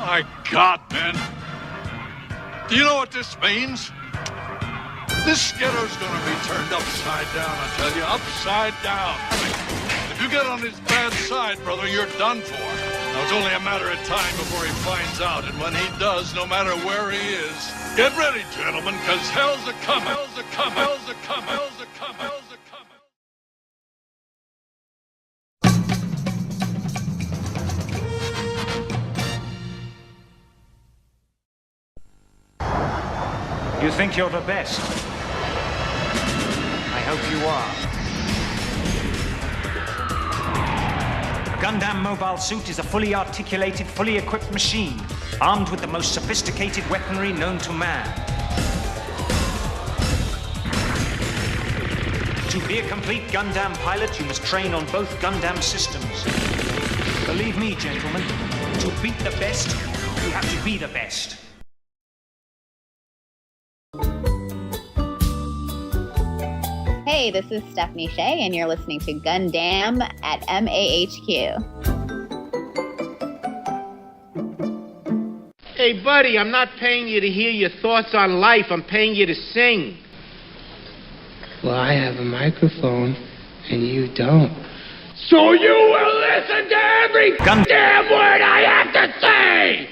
My God, man. Do you know what this means? This skitter's gonna be turned upside down, I tell you, upside down. If you get on his bad side, brother, you're done for. Now, it's only a matter of time before he finds out, and when he does, no matter where he is, get ready, gentlemen, because hell's a-coming. Hell's a-coming. Hell's a-coming. Hell's a-coming. Hell's a-coming. You think you're the best? I hope you are. A Gundam mobile suit is a fully articulated, fully equipped machine, armed with the most sophisticated weaponry known to man. To be a complete Gundam pilot, you must train on both Gundam systems. Believe me, gentlemen, to beat the best, you have to be the best. Hey, this is Stephanie Shea, and you're listening to Gundam at MAHQ. Hey, buddy, I'm not paying you to hear your thoughts on life. I'm paying you to sing. Well, I have a microphone, and you don't. So you will listen to every damn word I have to say!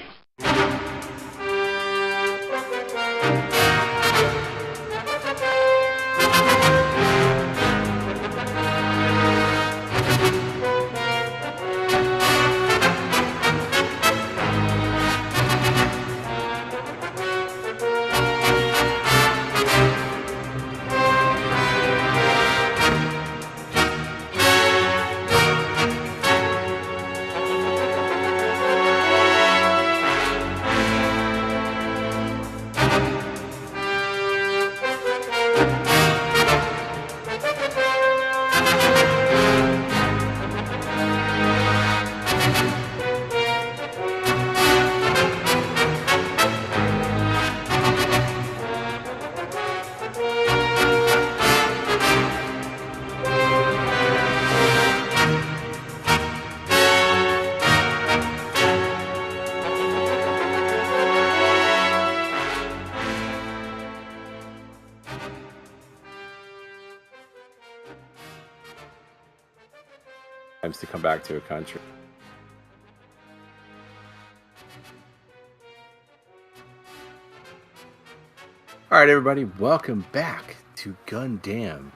To come back to a country. All right, everybody, welcome back to Gundam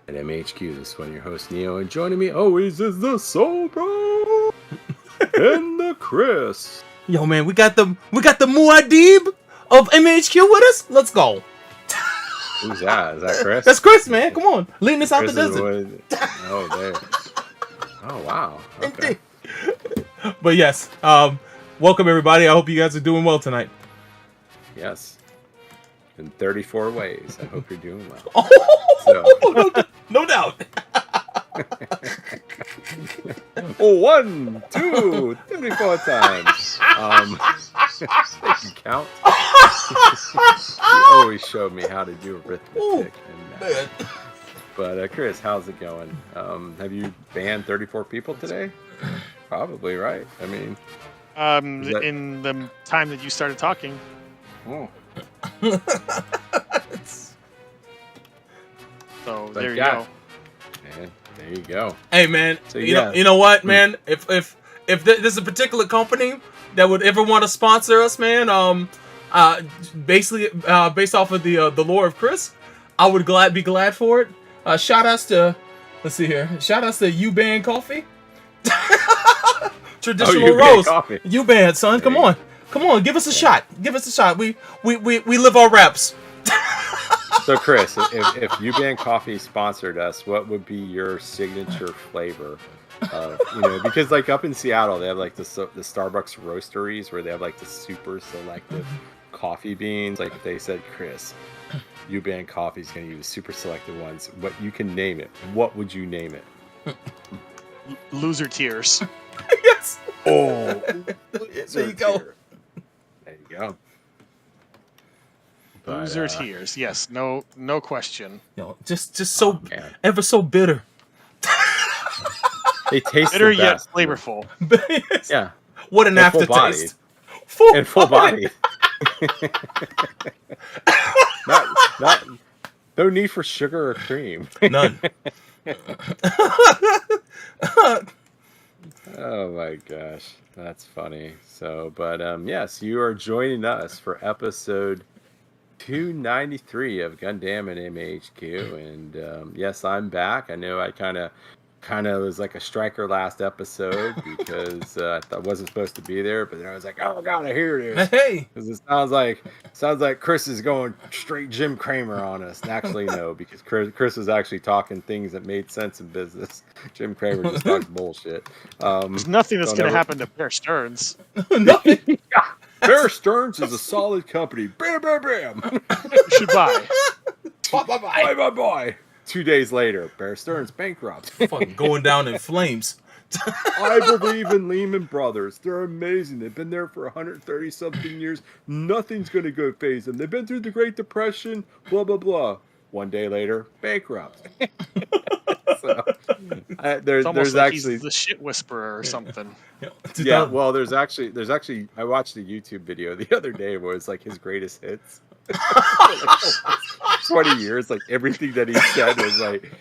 at MAHQ. This one, your host Neo, and joining me always is the Soul Bro and the Chris. Yo, man, we got the Muad'Dib of MAHQ with us. Let's go. Who's that? Is that Chris? That's Chris, man. Come on, leading us out the desert. Oh, there. Oh, wow. Okay. But yes, welcome everybody. I hope you guys are doing well tonight. Yes. In 34 ways. I hope you're doing well. Oh, no doubt. 1, 2, 34 times. You count. You always showed me how to do arithmetic. But Chris, how's it going? Have you banned 34 people today? Probably, right? I mean, in the time that you started talking. Oh. So there you go. Man, there you go. Hey, man. So, you know what, man? If there's a particular company that would ever want to sponsor us, man, basically based off of the lore of Chris, I would be glad for it. Shout outs to, let's see here. Shout outs to U-Band Coffee. Traditional roast. U-Band, son. Come on, give us a shot. Give us a shot. We live our reps. So Chris, if U-Band Coffee sponsored us, what would be your signature flavor? Because like up in Seattle, they have like the Starbucks roasteries where they have like the super selective coffee beans. Like they said, Chris, U-Band Coffee is going to use super selective ones. What you can name it? What would you name it? Loser tears. Yes. Oh, there you go. There you go. Loser tears. Yes. No question. Just so ever so bitter. They taste bitter the best. yet flavorful. Yeah. What an aftertaste. full body. not no need for sugar or cream. None. Oh my gosh, that's funny. So, but yes, you are joining us for episode 293 of Gundam and MAHQ, and yes, I'm back. I know I kind of was like a striker last episode because I wasn't supposed to be there, but then I was like, oh god, I hear this. Hey, because it sounds like Chris is going straight Jim Cramer on us. And actually, no, because Chris was actually talking things that made sense in business. Jim Cramer just talked bullshit. There's nothing that's going to happen to Bear Stearns. nothing. Bear Stearns is a solid company. Bam, bam, bam. You should buy. Bye. 2 days later, Bear Stearns bankrupt. Fucking going down in flames. I believe in Lehman Brothers. They're amazing. They've been there for 130 something years. Nothing's going to go phase them. They've been through the Great Depression. Blah blah blah. 1 day later, bankrupt. So, there's like actually he's the shit whisperer or something. Yeah, well, there's actually I watched a YouTube video the other day where it's like his greatest hits. 20 years, like everything that he said was like,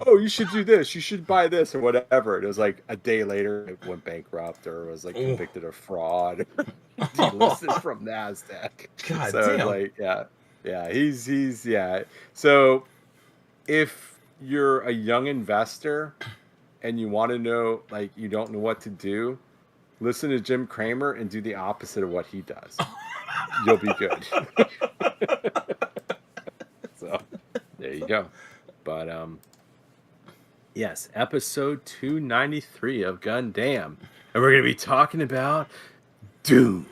oh, you should do this, you should buy this or whatever. And it was like a day later it went bankrupt or was like convicted of fraud, delisted from NASDAQ. God so damn. Like he's so if you're a young investor and you want to know, like, you don't know what to do, listen to Jim Cramer and do the opposite of what he does. You'll be good. So there you go. But yes, episode 293 of Gundam, and we're gonna be talking about Dune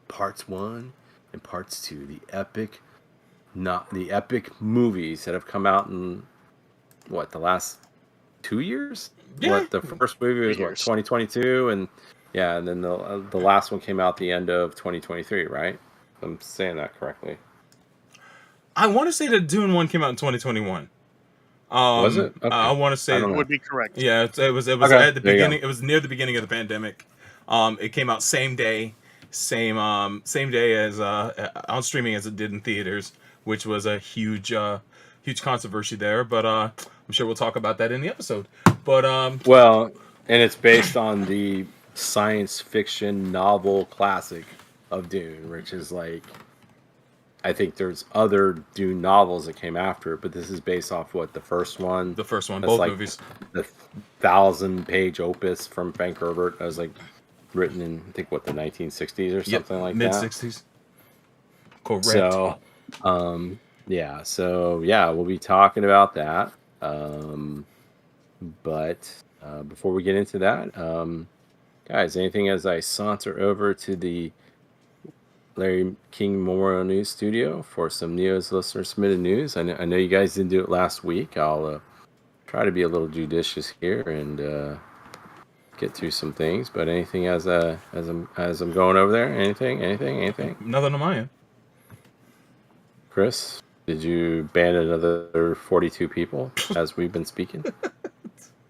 parts 1 and parts 2, the epic movies that have come out in what, the last 2 years? Yeah. What, the first movie was 2022, and and then the last one came out the end of 2023, right? I'm saying that correctly. I want to say that Dune 1 came out in 2021. Was it? Okay. I want to say it would be correct. Yeah, it was Okay, at the beginning. It was near the beginning of the pandemic. It came out same day as on streaming as it did in theaters, which was a huge controversy there. But I'm sure we'll talk about that in the episode. But well, and it's based on the science fiction novel classic of Dune, which is like, I think there's other Dune novels that came after it, but this is based off what, the first one, both like movies, the 1,000-page opus from Frank Herbert that was like written in, I think, what, the 1960s or something like that. Mid-60s. Correct. So, we'll be talking about that. But before we get into that, guys, anything as I saunter over to the Larry King Memorial News Studio for some Neo's listener submitted news. I know you guys didn't do it last week. I'll try to be a little judicious here and get through some things. But anything as I'm going over there? Anything? Nothing on my end. Chris, did you ban another 42 people as we've been speaking?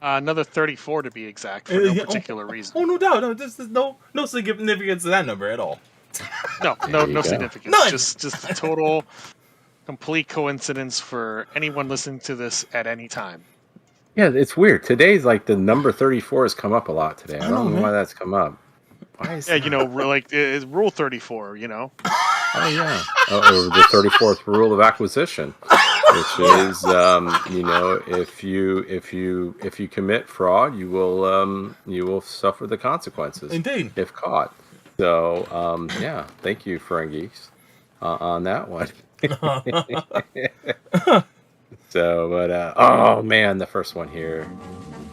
Another 34 to be exact, for no particular reason. Oh, no doubt. No, there's no significance to that number at all. No significance. None. Just a total, complete coincidence for anyone listening to this at any time. Yeah, it's weird. Today's like the number 34 has come up a lot today. I don't know why that's come up. Why is that? Like it's Rule 34. Oh yeah. Or the 34th rule of acquisition, which is, if you commit fraud, you will suffer the consequences. Indeed. If caught. So thank you, Ferengis, on that one. So, but oh man, the first one here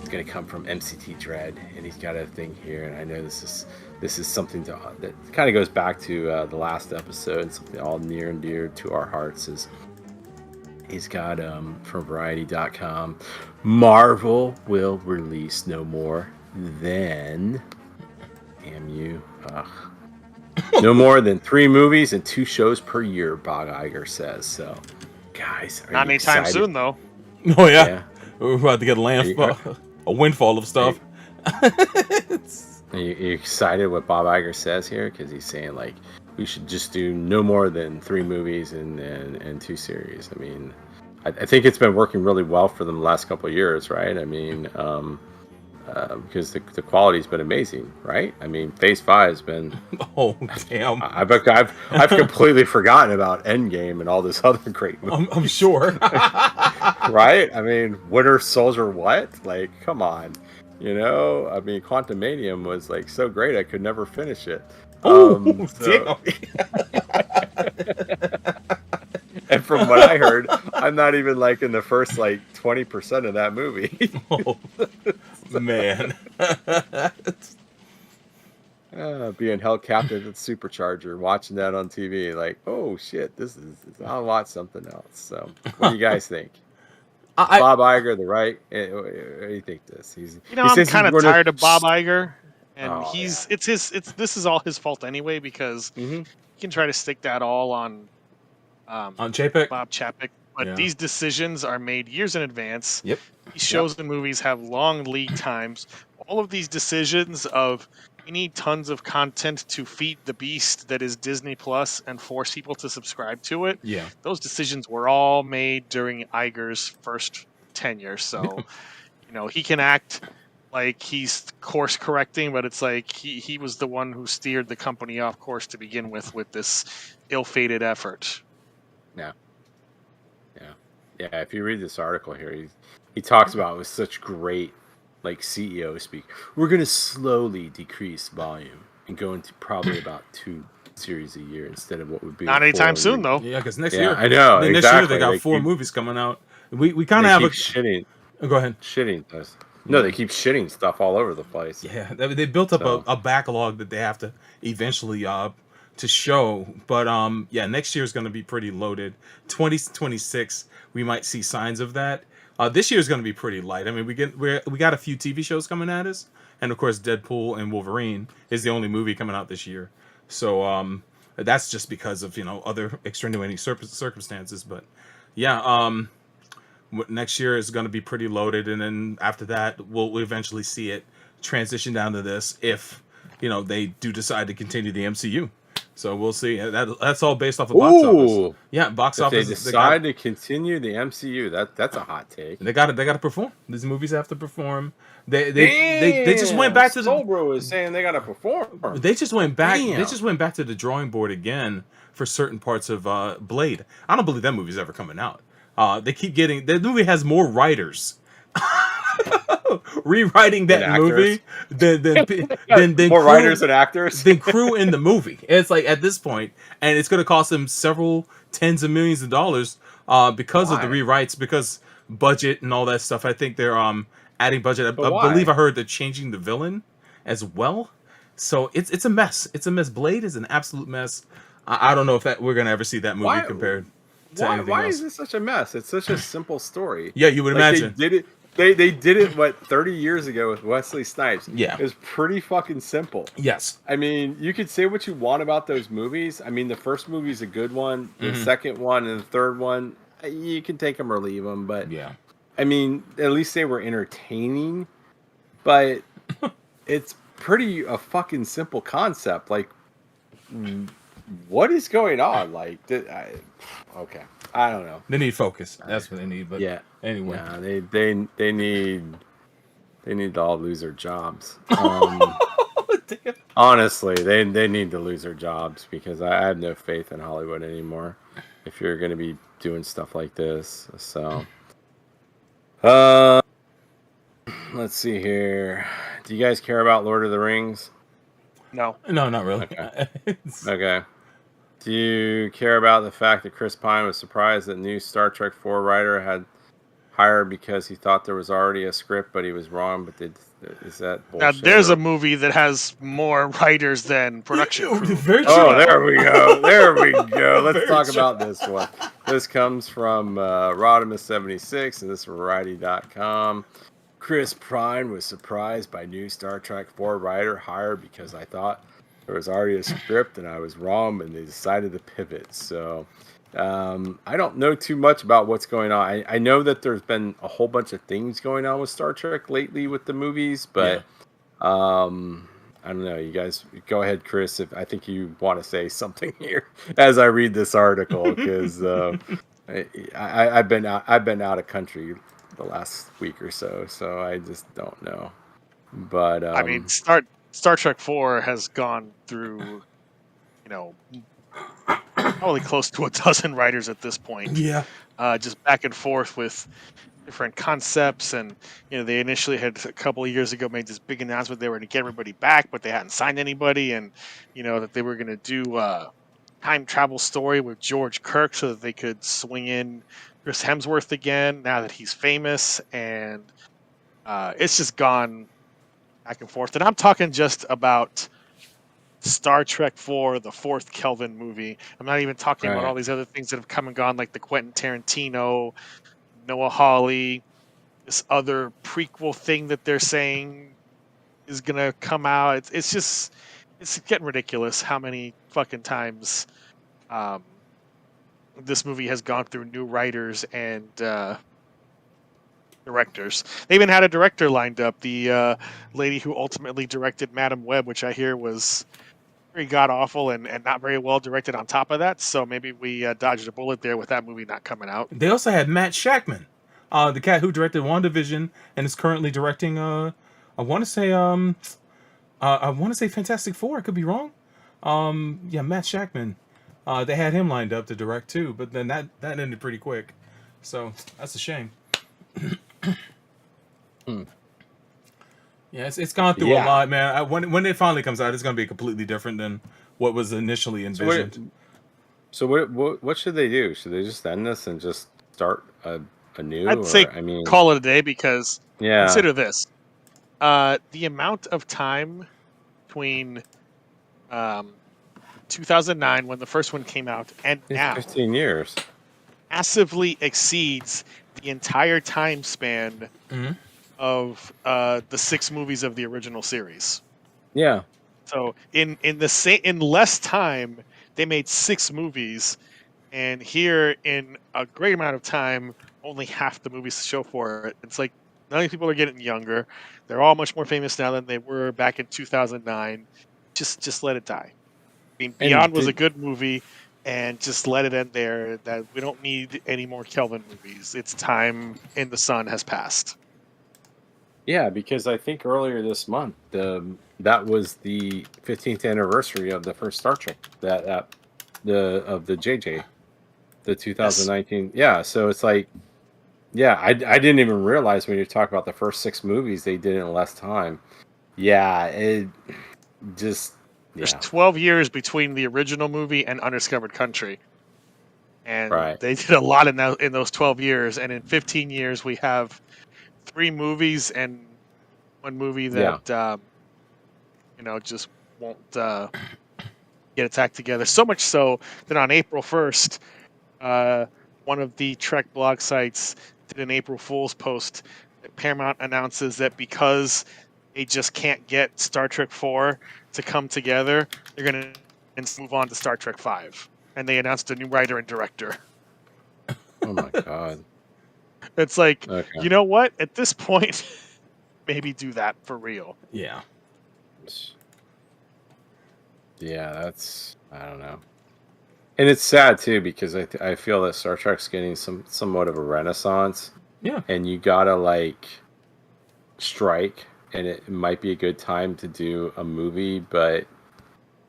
is gonna come from MCT Dread, and he's got a thing here, and I know this is something that kind of goes back to the last episode, something all near and dear to our hearts. Is he's got from Variety.com, Marvel will release no more than no more than 3 movies and 2 shows per year, Bob Iger says. So, guys, are not you anytime excited? soon, though. Oh yeah. We're about to get a windfall of stuff. Are you excited what Bob Iger says here? Because he's saying like we should just do no more than 3 movies and 2 series. I mean, I think it's been working really well for them the last couple of years, right? I mean, because the quality's been amazing, right? I mean, Phase 5 has been. Oh damn! I've completely forgotten about Endgame and all this other great movies. I'm sure. Right? I mean, Winter Soldier, what? Like, come on. You know, I mean, Quantumanium was like so great I could never finish it. Oh So- damn! And from what I heard, I'm not even like in the first like 20% of that movie. Oh, man. Being held captive at the Supercharger, watching that on TV, like, oh shit, I'll watch something else. So, what do you guys think? Bob Iger, the right? What do you think this? I'm kind of tired of Bob Iger, and Oh, this is all his fault anyway because he can try to stick that all on Chapek? Bob Chapek, but these decisions are made years in advance. Yep. These shows and movies have long lead times. All of these decisions of we need tons of content to feed the beast that is Disney Plus and force people to subscribe to it. Yeah. Those decisions were all made during Iger's first tenure. So, he can act like he's course correcting, but it's like he was the one who steered the company off course to begin with this ill-fated effort. Yeah. If you read this article here, he talks about it with such great like CEO speak. We're going to slowly decrease volume and go into probably about 2 series a year instead of what would be not anytime soon though. Yeah, because next year, I know. Next year they got 4 movies coming out. We kind of have shitting. Oh, go ahead. Shitting us. No, they keep shitting stuff all over the place. Yeah, they built up a backlog that they have to eventually to show. But next year is going to be pretty loaded. 2026, we might see signs of that. This year is going to be pretty light. I mean, we got a few TV shows coming at us, and of course, Deadpool and Wolverine is the only movie coming out this year. So that's just because of other extenuating circumstances. But next year is going to be pretty loaded, and then after that, we'll eventually see it transition down to this if they do decide to continue the MCU. So we'll see. That's all based off of box office. Yeah, box office. They decide to continue the MCU. That's a hot take. They got to perform. These movies have to perform. They just went back to the. Soulbro is saying they got to perform. They just went back. Damn. They just went back to the drawing board again for certain parts of Blade. I don't believe that movie's ever coming out. They keep getting. The movie has more writers rewriting that movie than more writers and actors than crew in the movie. It's like at this point, and it's going to cost them several tens of millions of dollars because of the rewrites, because budget and all that stuff. I think they're adding budget. I believe I heard they're changing the villain as well. So it's a mess. It's a mess. Blade is an absolute mess. I don't know if we're going to ever see that movie compared to anything else. Why is this such a mess? It's such a simple story. Yeah, you would imagine. They did it 30 years ago with Wesley Snipes. Yeah. It was pretty fucking simple. Yes. I mean, you could say what you want about those movies. I mean, the first movie's a good one. The second one and the third one, you can take them or leave them. But yeah, I mean, at least they were entertaining. But it's a fucking simple concept. Like, what is going on? Like, okay. I don't know. They need focus. That's what they need. But anyway, they need to all lose their jobs. Honestly, they need to lose their jobs because I have no faith in Hollywood anymore. If you're going to be doing stuff like this, so let's see here. Do you guys care about Lord of the Rings? No, not really. Okay. Okay. Do you care about the fact that Chris Pine was surprised that new Star Trek 4 writer had hired because he thought there was already a script, but he was wrong? But is that bullshit? Now there's a movie that has more writers than production crew. There we go. There we go. Let's talk about this one. This comes from Rodimus76, and this is Variety.com. Chris Pine was surprised by new Star Trek 4 writer hired because I thought there was already a script and I was wrong, and they decided to pivot. So I don't know too much about what's going on. I know that there's been a whole bunch of things going on with Star Trek lately with the movies, but I don't know. You guys go ahead, Chris. If I think you want to say something here as I read this article, because I've been out of country the last week or so, so I just don't know. But I mean, Star Trek 4 has gone through, probably close to a dozen writers at this point. Yeah. Just back and forth with different concepts, and they initially had a couple of years ago made this big announcement they were going to get everybody back, but they hadn't signed anybody, and that they were going to do a time travel story with George Kirk so that they could swing in Chris Hemsworth again now that he's famous, and it's just gone back and forth. And I'm talking just about Star Trek 4, the fourth Kelvin movie. I'm not even talking about all these other things that have come and gone, like the Quentin Tarantino, Noah Hawley, this other prequel thing that they're saying is gonna come out. It's getting ridiculous how many fucking times this movie has gone through new writers and directors. They even had a director lined up, the lady who ultimately directed Madam Web, which I hear was very god awful and not very well directed on top of that. So maybe we dodged a bullet there with that movie not coming out. They also had Matt Shackman, the cat who directed WandaVision and is currently directing I want to say Fantastic Four. I could be wrong. Matt Shackman. They had him lined up to direct too, but then that ended pretty quick. So that's a shame. Yeah, it's gone through a lot, man. When it finally comes out, it's going to be completely different than what was initially envisioned. So what should they do? Should they just end this and just start a new? I'd say call it a day, because consider this: the amount of time between 2009, when the first one came out, and now 15 years massively exceeds the entire time span of the 6 movies of the original series. Yeah. So in less time, they made 6 movies, and here in a great amount of time, only half the movies to show for it. It's like none of these people are getting younger. They're all much more famous now than they were back in 2009. Just let it die. I mean, Beyond was a good movie, and just let it end there. That we don't need any more Kelvin movies. Its time in the sun has passed. Yeah, because I think earlier this month, that was the 15th anniversary of the first Star Trek, of the JJ, the 2019. Yes. Yeah, so it's like, I didn't even realize when you talk about the first 6 movies they did in less time. Yeah, it just. There's 12 years between the original movie and Undiscovered Country, and they did a lot in those 12 years. And in 15 years, we have 3 movies and 1 movie that just won't get its act together. So much so that on April 1st, one of the Trek blog sites did an April Fool's post. Paramount announces that because they just can't get Star Trek 4 to come together, they're going to move on to Star Trek 5. And they announced a new writer and director. Oh my God. It's like, you know what? At this point, maybe do that for real. Yeah. Yeah, that's, I don't know. And it's sad too, because I feel that Star Trek's getting somewhat of a renaissance. Yeah. And you gotta strike, and it might be a good time to do a movie, but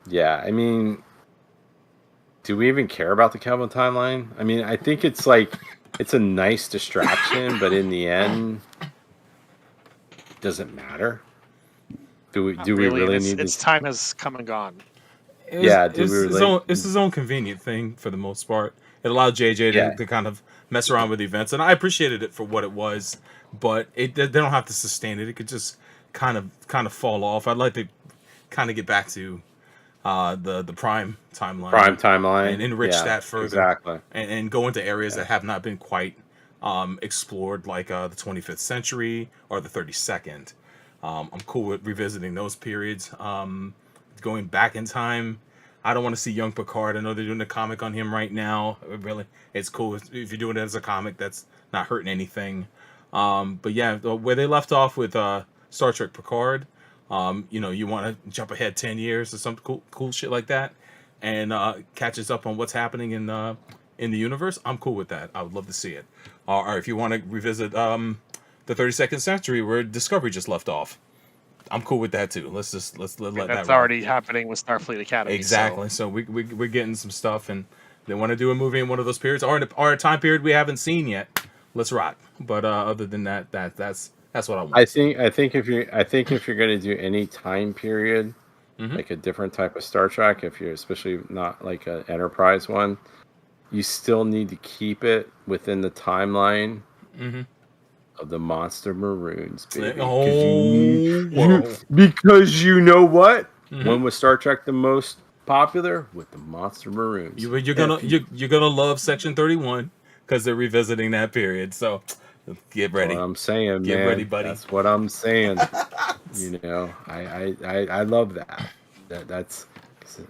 yeah, I mean, do we even care about the Kelvin timeline? I mean, I think it's it's a nice distraction, but in the end, does it matter? Do we really need its time has come and gone. It's his own convenient thing for the most part. It allowed JJ to kind of mess around with events, and I appreciated it for what it was. But they don't have to sustain it. It could just kind of fall off. I'd like to kind of get back to the prime timeline, and enrich that further, exactly, and go into areas that have not been quite explored, like the 25th century or the 32nd. I'm cool with revisiting those periods. Going back in time, I don't want to see young Picard. I know they're doing a comic on him right now. Really, it's cool if you're doing it as a comic. That's not hurting anything. But yeah, where they left off with Star Trek Picard, You want to jump ahead 10 years or some cool shit like that, and catches up on what's happening in the universe, I'm cool with that. I would love to see it. Or if you want to revisit the 32nd century where Discovery just left off, I'm cool with that too. Let's let that. That's roll. already happening with Starfleet Academy. Exactly. So we're getting some stuff, and they want to do a movie in one of those periods or a time period we haven't seen yet. Let's rock. But other than that, that's what I want. I think if you're gonna do any time period, like a different type of Star Trek, if you're especially not like an Enterprise one, you still need to keep it within the timeline of the Monster Maroons, baby. Because you know what? When was Star Trek the most popular? With the Monster Maroons. You're gonna love Section 31 because they're revisiting that period. So get ready. That's what I'm saying, get man. Ready, buddy. That's what I'm saying. I love that. That's.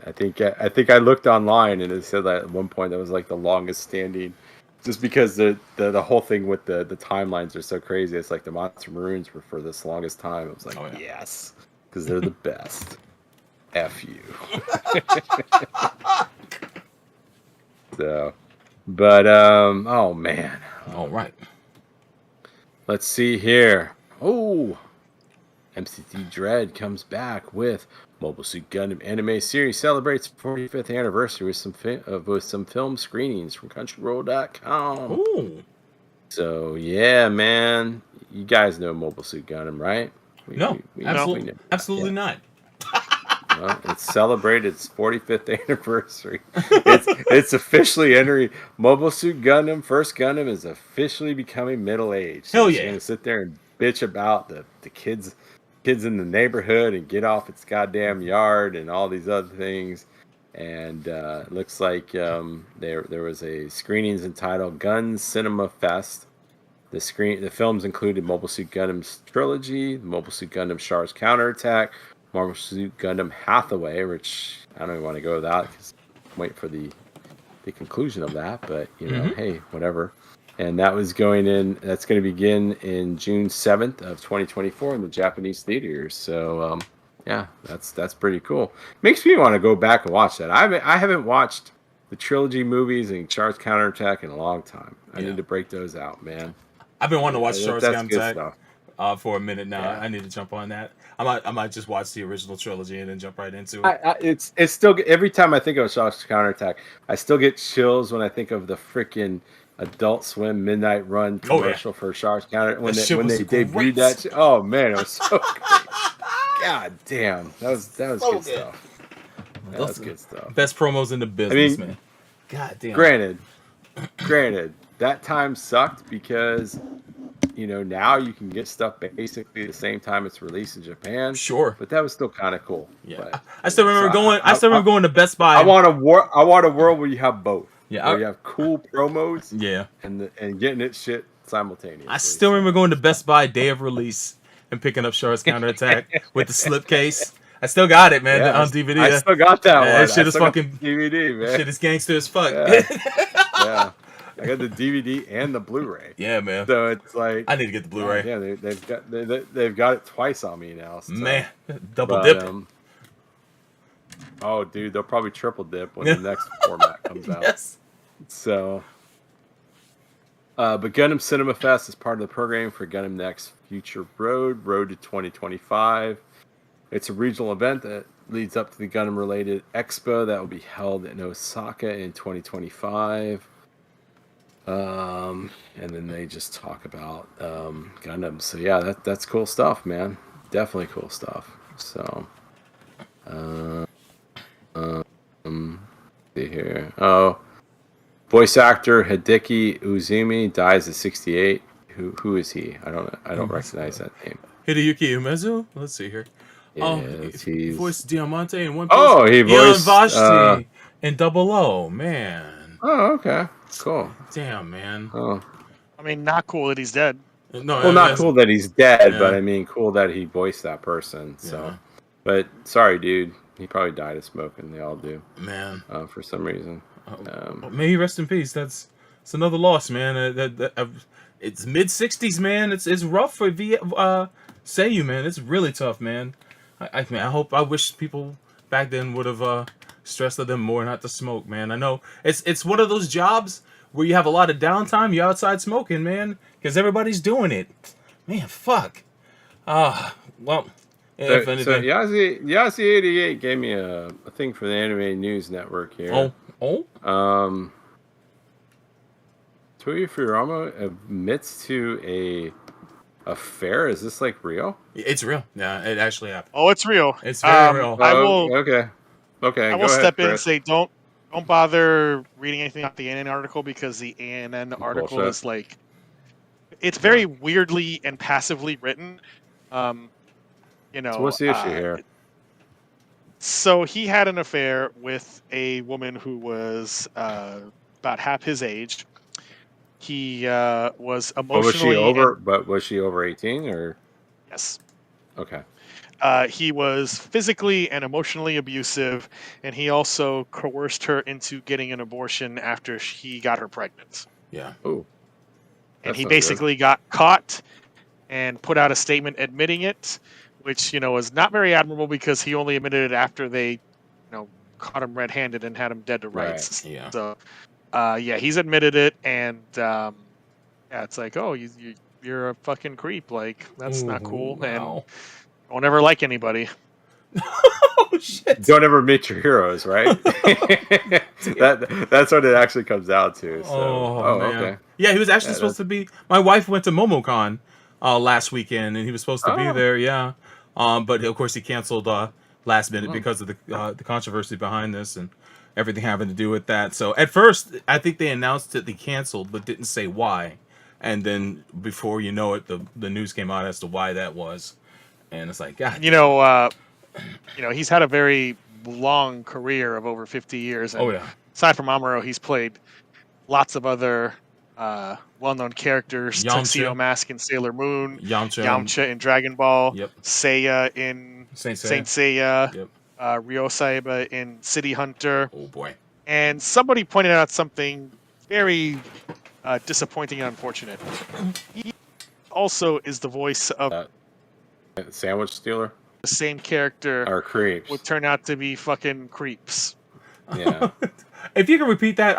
I think I looked online and it said that at one point that was like the longest standing, just because the whole thing with the timelines are so crazy. It's like the Monster Maroons were for this longest time. It was like yes, because they're the best. F you. So, but oh man. All right. Let's see here. Oh, MCT Dread comes back with Mobile Suit Gundam anime series celebrates 45th anniversary with some film screenings from Crunchyroll.com. Ooh. So yeah, man, you guys know Mobile Suit Gundam, right? Absolutely not. Well, it celebrated its 45th anniversary. It's officially entering Mobile Suit Gundam. First Gundam is officially becoming middle aged. So Hell it's yeah! gonna sit there and bitch about the kids in the neighborhood and get off its goddamn yard and all these other things. And it looks like there was a screenings entitled Gun Cinema Fest. The films included Mobile Suit Gundam's trilogy, Mobile Suit Gundam Char's Counterattack, Mobile Suit Gundam Hathaway, which I don't even want to go with that because I'm waiting for the conclusion of that. But hey, whatever. And that's going to begin in June 7th of 2024 in the Japanese theaters. So, yeah, that's pretty cool. Makes me want to go back and watch that. I haven't watched the trilogy movies and Char's Counterattack in a long time. I need to break those out, man. I've been wanting to watch Char's Counterattack for a minute now. Yeah. I need to jump on that. I might just watch the original trilogy and then jump right into it. It's still, every time I think of Char's Counterattack, I still get chills when I think of the freaking Adult Swim Midnight Run commercial for Char's Counter when they debuted that. Oh man, it was so great. God damn, that was good stuff. That was good stuff. Best promos in the business, man. God damn. Granted, that time sucked because now you can get stuff basically the same time it's released in Japan. Sure, but that was still kind of cool. Yeah, but, I still remember going. I still remember going to Best Buy. I want a world where you have both. Yeah, where you have cool promos. Yeah, and getting it shit simultaneously. I still remember going to Best Buy day of release and picking up Char's Counterattack with the slipcase. I still got it, man, on DVD. I still got that one. That shit is fucking DVD, man. Shit is gangster as fuck. Yeah. I got the DVD and the Blu-ray. Yeah, man. So it's like I need to get the Blu-ray. Yeah, they've got it twice on me now. So. Man, double dip. Oh, dude, they'll probably triple dip when the next format comes out. Yes. So, but Gundam Cinema Fest is part of the program for Gundam Next Future Road to 2025. It's a regional event that leads up to the Gundam-related expo that will be held in Osaka in 2025. And then they just talk about Gundam. So yeah, that's cool stuff, man. Definitely cool stuff. So, see here. Oh, voice actor Hideki Uzumi dies at 68. Who is he? I don't recognize that name. Hideyuki Umezu. Let's see here. Yes, he voiced Diamante in One Piece. Oh, he voiced Vashti in Double O. Man. Oh, okay. Cool. Damn, man. Oh. I mean, not cool that he's dead. No, well, not cool that he's dead, but I mean, cool that he voiced that person. So, but sorry, dude. He probably died of smoking. They all do, man. For some reason. May he rest in peace. It's another loss, man. It's mid 60s, man. It's rough for Seiyu, man. It's really tough, man. I wish people back then would have stressed to them more not to smoke, man. I know it's one of those jobs where you have a lot of downtime. You're outside smoking, man, because everybody's doing it. Man, fuck. Well, if anything. So Yazzie88 gave me a thing for the Anime News Network here. Oh. Toyo Furama admits to a affair. Is this like real? It's real. Yeah, it actually happened. Oh, it's real. It's very real. I will. Okay. I will step in and say don't bother reading anything about the ANN article because the ANN article is like, it's very weirdly and passively written. You know. So what's the issue here? So he had an affair with a woman who was about half his age. He was emotionally. Was she over 18 or? Yes. Okay. He was physically and emotionally abusive, and he also coerced her into getting an abortion after he got her pregnant. Yeah. Oh. And he basically got caught and put out a statement admitting it, which, you know, is not very admirable because he only admitted it after they, you know, caught him red-handed and had him dead to rights. Right. Yeah. So, yeah, he's admitted it, and yeah, it's like, oh, you're a fucking creep. Like, that's not cool, wow. and don't ever like anybody. Oh shit! Don't ever meet your heroes, right? That's what it actually comes down to. So. Man. Okay. Yeah, he was actually supposed to be. My wife went to MomoCon last weekend, and he was supposed to be there. Yeah, but of course he canceled last minute because of the controversy behind this and everything having to do with that. So at first, I think they announced that they canceled, but didn't say why. And then before you know it, the news came out as to why that was, and it's like, God. You know, he's had a very long career of over 50 years. And aside from Amuro, he's played lots of other well-known characters: Tuxedo Mask in Sailor Moon, Yamcha in Dragon Ball, Seiya in Saint Seiya, Ryo Saiba in City Hunter. Oh boy! And somebody pointed out something very disappointing and unfortunate. He also is the voice of Sandwich Stealer. The same character or creeps would turn out to be fucking creeps. Yeah. If you can repeat that,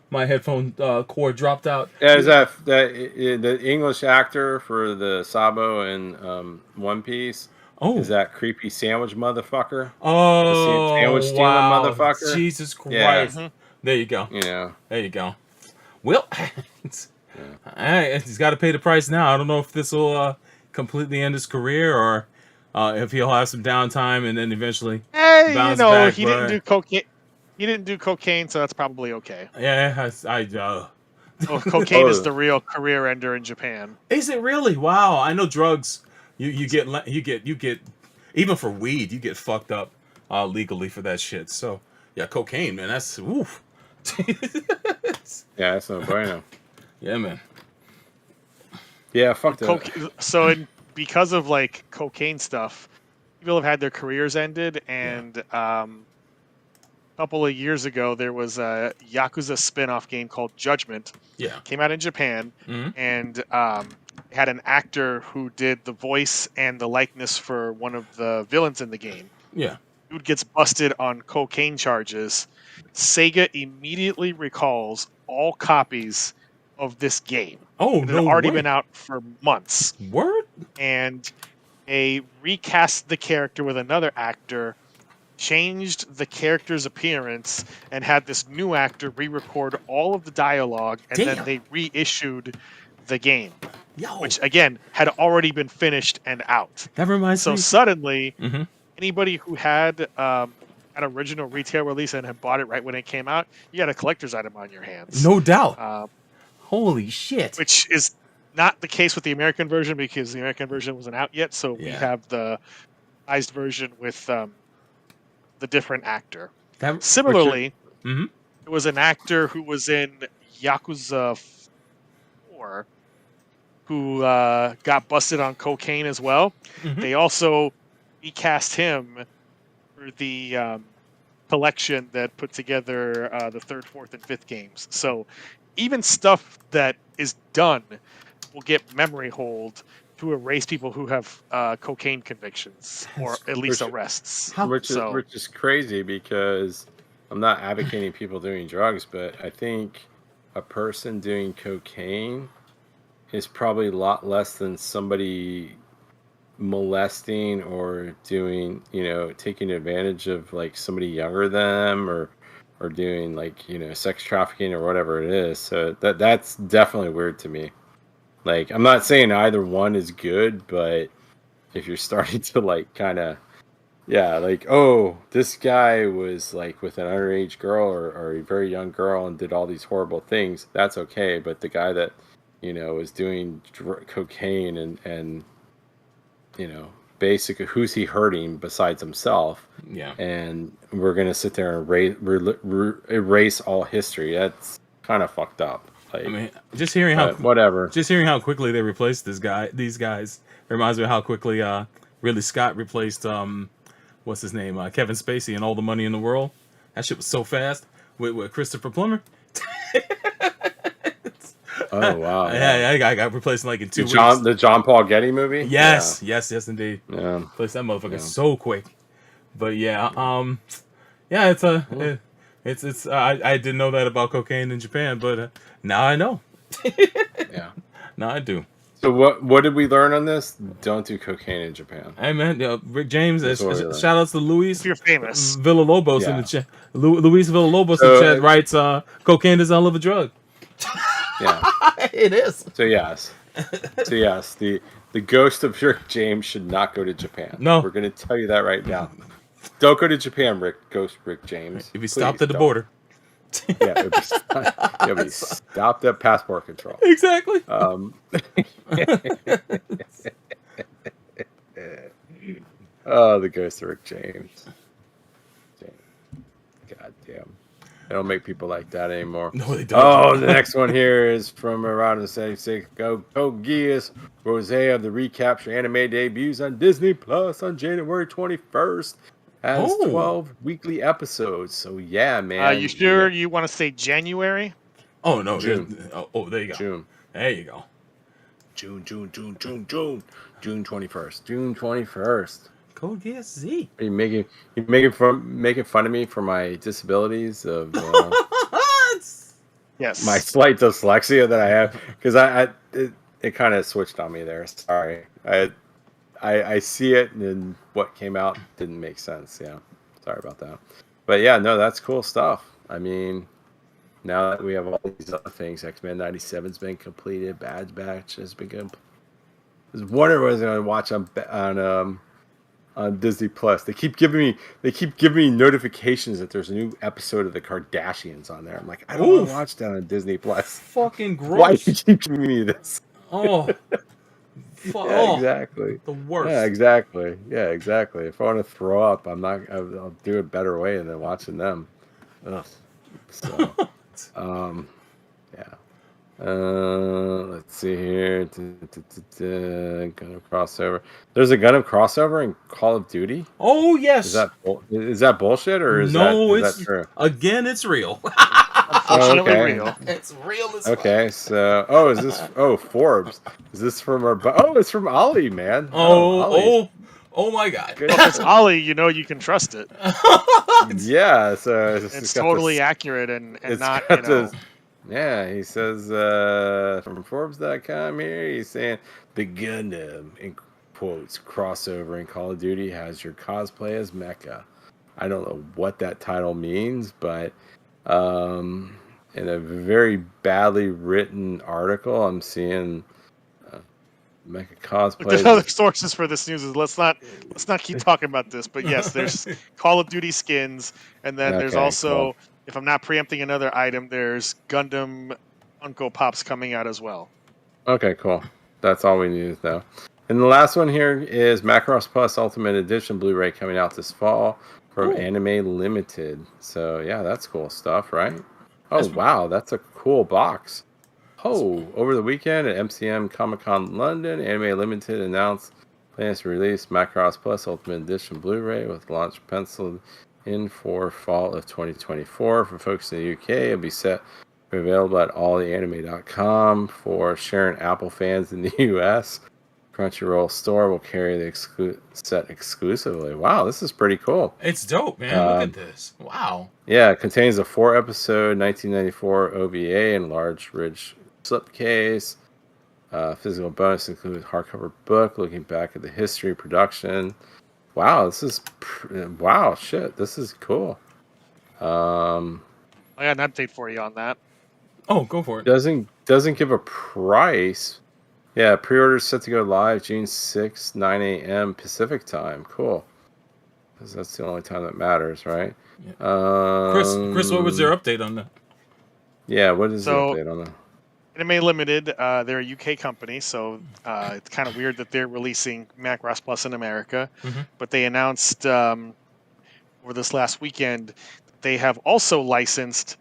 my headphone cord dropped out. Yeah, is that the English actor for the Sabo in One Piece? Oh, is that creepy sandwich motherfucker? Oh, the sandwich stealing motherfucker. Jesus Christ! Yeah. There you go. Yeah. There you go. Well, he's got to pay the price now. I don't know if this will completely end his career or if he'll have some downtime and then eventually bounce back. He didn't do cocaine. He didn't do cocaine, so that's probably okay. Yeah, cocaine is the real career ender in Japan. Is it really? Wow, I know drugs. You get even for weed, you get fucked up legally for that shit. So yeah, cocaine, man, that's oof. Yeah, that's no bueno. Yeah, man. Yeah, fuck that. So because of like cocaine stuff, people have had their careers ended, and a couple of years ago there was a Yakuza spin-off game called Judgment. Yeah, came out in Japan, and had an actor who did the voice and the likeness for one of the villains in the game. Yeah, dude gets busted on cocaine charges. Sega immediately recalls all copies of this game. Oh, it had already been out for months. Word? And they recast the character with another actor, changed the character's appearance, and had this new actor re-record all of the dialogue, and then they reissued the game. Which, again, had already been finished and out. That reminds me. So suddenly, anybody who had an original retail release and had bought it right when it came out, you had a collector's item on your hands. No doubt. Holy shit. Which is not the case with the American version because the American version wasn't out yet. So we have the revised version with the different actor. Similarly, there was an actor who was in Yakuza 4 who got busted on cocaine as well. They also recast him for the collection that put together the 3rd, 4th, and 5th games. So even stuff that is done will get memory hold to erase people who have cocaine convictions or at least arrests. Which is crazy because I'm not advocating people doing drugs, but I think a person doing cocaine is probably a lot less than somebody molesting or doing, taking advantage of like somebody younger than them or doing like, sex trafficking or whatever it is. So that's definitely weird to me. Like, I'm not saying either one is good, but if you're starting to like kind of, like, oh, this guy was like with an underage girl or a very young girl and did all these horrible things, that's okay. But the guy that, was doing cocaine and basically who's he hurting besides himself? Yeah. And we're going to sit there and erase all history. That's kind of fucked up. Like, I mean, just hearing how quickly they replaced these guys reminds me of how quickly Ridley Scott replaced what's his name, Kevin Spacey in All the Money in the World. That shit was so fast with Christopher Plummer. Oh wow! Yeah, I got replaced in like in 2 weeks. The John Paul Getty movie. Yes, indeed. Yeah, replaced that motherfucker so quick. But yeah, it's I didn't know that about cocaine in Japan, but now I know. Yeah, now I do. So what did we learn on this? Don't do cocaine in Japan. Hey man, Rick James. Shout outs to Luis. You're famous. Villalobos in the chat. Luis Villalobos in the chat writes, "Cocaine is a hell of a drug." Yeah, it is. So yes, the ghost of Rick James should not go to Japan. No, we're going to tell you that right now. Don't go to Japan, Ghost Rick James. If he stopped at the border. Yeah, it'll be stopped at passport control. Exactly. Oh, the ghost of Rick James. God damn. They don't make people like that anymore. No, they don't. Oh, the next one here is from around the 76. Go Gias Rose of the recapture anime debuts on Disney Plus on January 21st. Has 12 weekly episodes. So yeah, man. You sure you want to say January? Oh no, June. Oh, there you go. June. There you go. June 21st. June 21st. Code GSZ. Are you making fun of me for my disabilities of yes, my slight dyslexia that I have, because it kind of switched on me there. Sorry, I see it and what came out didn't make sense. Yeah, sorry about that. But yeah, no, that's cool stuff. I mean, now that we have all these other things, X-Men 97's been completed, Bad Batch has been completed. I was wondering what I was going to watch on Disney Plus. They keep giving me notifications that there's a new episode of the Kardashians on there. I'm like, I don't want to watch that on Disney Plus. Fucking gross. Why do you keep giving me this? Oh. Yeah, exactly. The worst. Yeah, exactly. If I want to throw up, I'll do it better way than watching them. Ugh. So, yeah. Let's see here. Gundam crossover. There's a Gundam crossover in Call of Duty. Oh yes. Is that bullshit or is that true? Again, it's real. Unfortunately, real. It's real as okay. So, is this? Oh, Forbes. Is this from our? It's from Ollie, man. Oh my God. Well, it's Ollie. You can trust it. Yeah. So it's totally accurate and not. Yeah, he says from Forbes.com here, he's saying the Gundam, in quotes, crossover in Call of Duty has your cosplay as Mecha. I don't know what that title means, but in a very badly written article, I'm seeing Mecha cosplay. There's other sources for this news. Let's not keep talking about this. But yes, there's Call of Duty skins, and then there's also. Cool. If I'm not preempting another item, there's Gundam Funko Pops coming out as well. Okay, cool. That's all we need though. And the last one here is Macross Plus Ultimate Edition Blu-ray coming out this fall from Anime Limited. So yeah, that's cool stuff, right? Oh wow, that's a cool box. Over the weekend at MCM Comic-Con London, Anime Limited announced plans to release Macross Plus Ultimate Edition Blu-ray with launch penciled in for fall of 2024. For folks in the UK, it'll be available at alltheanime.com. For Sharon Apple fans in the US, Crunchyroll store will carry the set exclusively. Wow, this is pretty cool. It's dope, man. Look at this. Wow. Yeah, it contains a 4-episode 1994 OVA and large, rich slipcase. Physical bonus includes hardcover book looking back at the history, production. Wow, this is this is cool. I got an update for you on that. Oh, go for it. Doesn't give a price. Yeah, pre-order set to go live June 6th, 9 a.m. Pacific time. Cool. Because that's the only time that matters, right? Yeah. Chris, what was your update on that? Yeah, what is the update on that? Anime Limited, they're a UK company, so it's kind of weird that they're releasing Macross Plus in America. Mm-hmm. But they announced over this last weekend that they have also licensed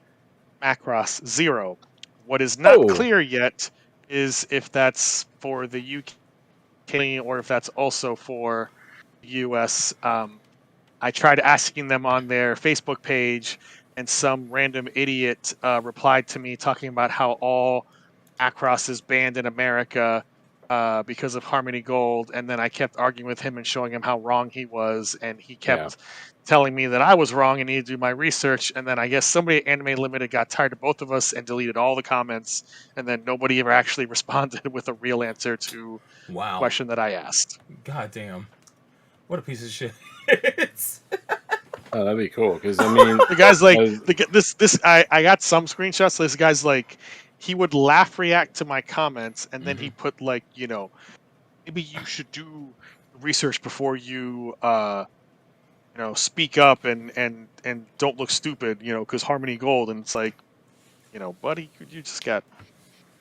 Macross Zero. What is not clear yet is if that's for the UK or if that's also for the US. I tried asking them on their Facebook page, and some random idiot replied to me talking about how all Macross is banned in America because of Harmony Gold, and then I kept arguing with him and showing him how wrong he was, and he kept telling me that I was wrong and needed to do my research, and then I guess somebody at Anime Limited got tired of both of us and deleted all the comments, and then nobody ever actually responded with a real answer to the question that I asked. God damn. What a piece of shit. Oh, that'd be cool, because, I mean... The guy's like, I got some screenshots, this guy's like, he would laugh react to my comments, and then he put, like, you know, maybe you should do research before you, you know, speak up and don't look stupid, you know, because Harmony Gold, and it's like, you know, buddy, you just got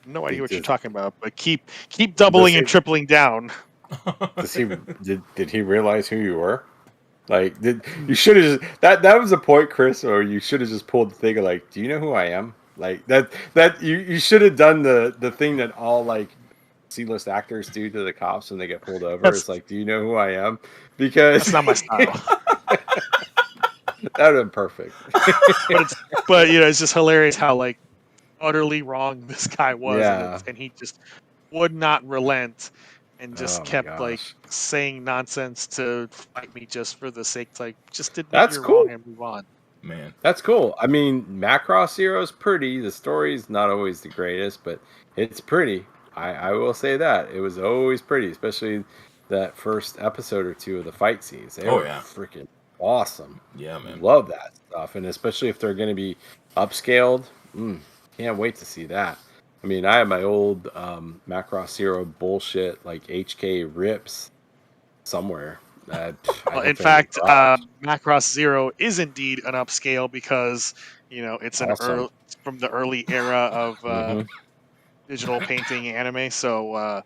no idea what you're talking about, but keep doubling and tripling down. Did he realize who you were? Like, you should have just, that was a point, Chris, or you should have just pulled the thing of, like, do you know who I am? Like, that you should have done the thing that all, like, C-list actors do to the cops when they get pulled over. It's like, do you know who I am? Because that's not my style. That would have been perfect. but you know, it's just hilarious how, like, utterly wrong this guy was, and he just would not relent and just kept like saying nonsense to fight me just for the sake, like, just admit you're wrong and move on. Man, that's cool. I mean, Macross Zero is pretty. The story's not always the greatest, but it's pretty. I will say that it was always pretty, especially that first episode or two of the fight scenes. They were freaking awesome. Yeah, man, love that stuff, and especially if they're going to be upscaled. Can't wait to see that. I mean, I have my old Macross Zero bullshit, like HK rips somewhere. Well, in fact, Macross Zero is indeed an upscale because, you know, it's from the early era of digital painting anime, so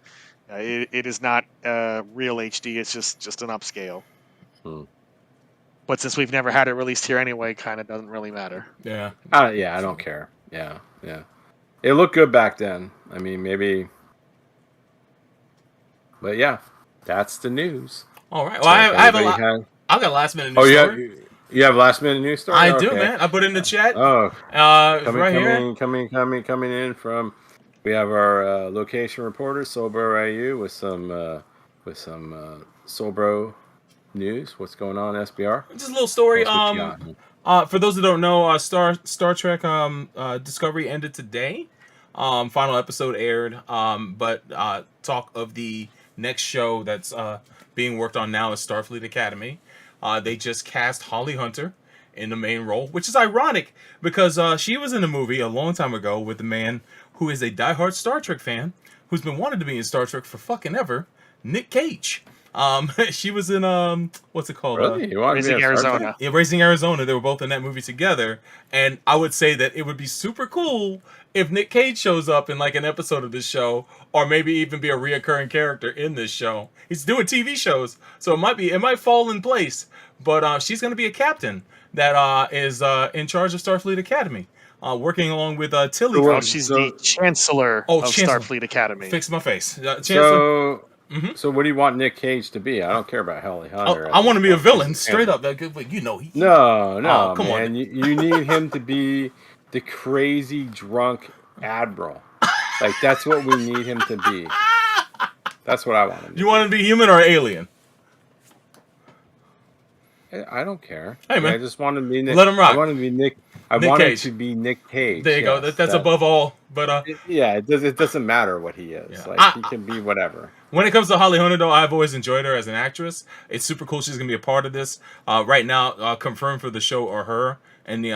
it is not real HD. It's just an upscale. But since we've never had it released here anyway, kind of doesn't really matter. Yeah. I don't care. Yeah. It looked good back then. I mean, maybe. But yeah, that's the news. All right. Well, I've got a last minute news story. You have last minute news story? I do, man. I put it in the chat. Coming in from. We have our location reporter, Soulbro Ryu, with some Soulbro news. What's going on, SBR? Just a little story. For those that don't know, Star Trek Discovery ended today. Final episode aired. But talk of the next show that's being worked on now is Starfleet Academy. They just cast Holly Hunter in the main role, which is ironic because she was in a movie a long time ago with the man who is a diehard Star Trek fan who's been wanting to be in Star Trek for fucking ever, Nick Cage. She was in what's it called? Really? Raising Arizona. Yeah, Raising Arizona. They were both in that movie together, and I would say that it would be super cool if Nick Cage shows up in like an episode of this show, or maybe even be a reoccurring character in this show. He's doing TV shows, so it might fall in place. But she's going to be a captain that is in charge of Starfleet Academy. Working along with Tilly. Oh, she's the Chancellor of Starfleet Academy. Fix my face. So what do you want Nick Cage to be? I don't care about Holly Hunter. I want to be a villain, straight up. You know. No, come man. You need him to be the crazy drunk admiral. Like, that's what we need him to be. That's what I want him to You want him to be human or alien? I don't care. Hey, man. I just want him to be Nick. Let him rock. I want him to be Nick. I Nick want him Cage. to be Nick Cage. There you go. That's above all. But it doesn't matter what he is. Yeah. Like he can be whatever. When it comes to Holly Hunter, though, I've always enjoyed her as an actress. It's super cool. She's gonna be a part of this. Right now, confirmed for the show are her and the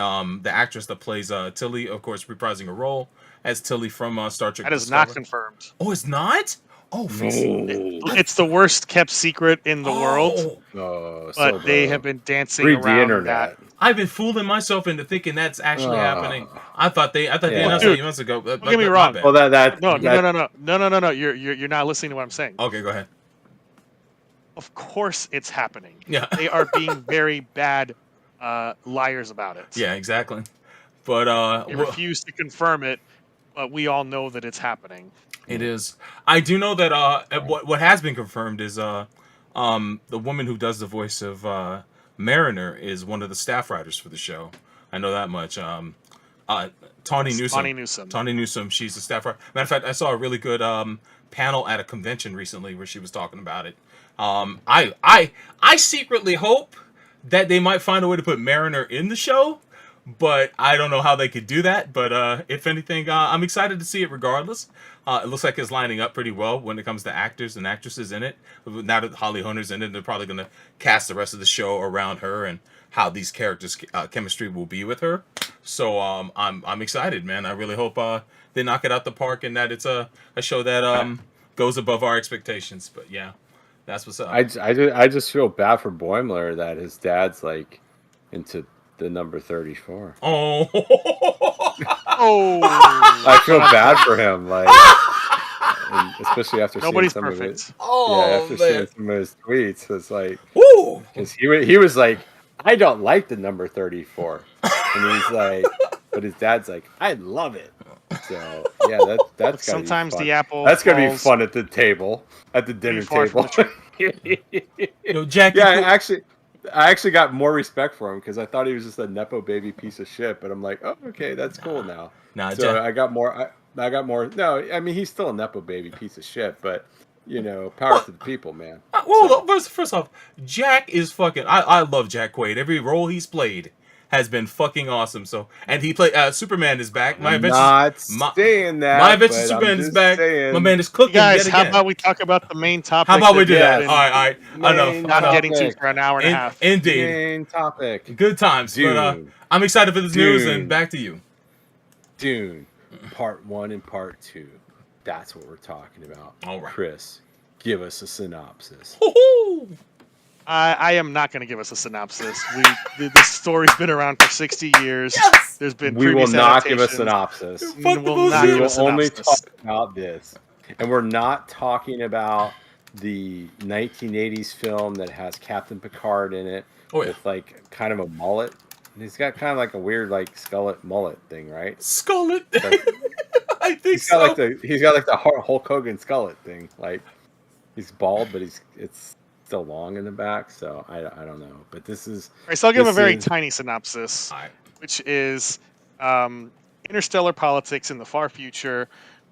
actress that plays Tilly, of course, reprising her role as Tilly from Star Trek. That is Discovery. not confirmed. Oh, it's not. Oh, It's the worst kept secret in the world. Oh, but they have been dancing read the around internet. that. I've been fooling myself into thinking that's actually happening. I thought they announced Dude, it months ago. Don't get me wrong. Well, No. You're not listening to what I'm saying. Okay, go ahead. Of course, it's happening. Yeah. They are being very bad liars about it. Yeah, exactly. But They refuse to confirm it, but we all know that it's happening. It is. I do know that what has been confirmed is the woman who does the voice of Mariner is one of the staff writers for the show. I know that much. Tawny Newsome. Tawny Newsome. She's a staff writer. Matter of fact, I saw a really good panel at a convention recently where she was talking about it. I secretly hope that they might find a way to put Mariner in the show, but I don't know how they could do that. But if anything, I'm excited to see it regardless. It looks like it's lining up pretty well when it comes to actors and actresses in it. Now that Holly Hunter's in it, they're probably going to cast the rest of the show around her and how these characters' chemistry will be with her. So I'm excited, man. I really hope they knock it out the park and that it's a show that goes above our expectations. But yeah, that's what's up. I just feel bad for Boimler that his dad's like into the number 34. Oh. I feel bad for him, like, and especially after Nobody's seeing some perfect. of it. Oh, yeah, after seeing some of his tweets, it's like, woo! Because he was like, I don't like the number 34, and he's like, but his dad's like, I love it. So yeah, that's gotta sometimes be fun. the apple. That's gonna be fun at the table, at the dinner table. Yo, Jack. Yeah, I actually got more respect for him because I thought he was just a nepo baby piece of shit. But I'm like, oh, okay, that's cool now. Nah, so Jack. I got more. No, I mean he's still a nepo baby piece of shit, but power to the people, man. Well, first off, Jack is fucking. I love Jack Quaid. Every role he's played has been fucking awesome. So, and he played Superman is back. My Adventures Superman is back. My man is cooking. Guys, yet how again. about we talk about the main topic? How about we do that? been All right. Not Enough. getting to for an hour and a half. Indeed. Main topic. Good times. Dune. But I'm excited for this news, and back to you. Dune, part 1 and part 2. That's what we're talking about. All right. Chris, give us a synopsis. Woo-hoo! I am not going to give us a synopsis. This story's been around for 60 years. Yes! There's been We will previous not give a adaptations. synopsis. Fuck the Will not bullshit. We give a will only synopsis. talk about this. And we're not talking about the 1980s film that has Captain Picard in it with like kind of a mullet. He's got kind of like a weird like skullet mullet thing, right? Skullet. I think He's got he's got like the Hulk Hogan skullet thing. Like he's bald, but it's still long in the back. So I don't know. But this is. All right, so I'll give him a this very is- tiny synopsis, All right. which is interstellar politics in the far future,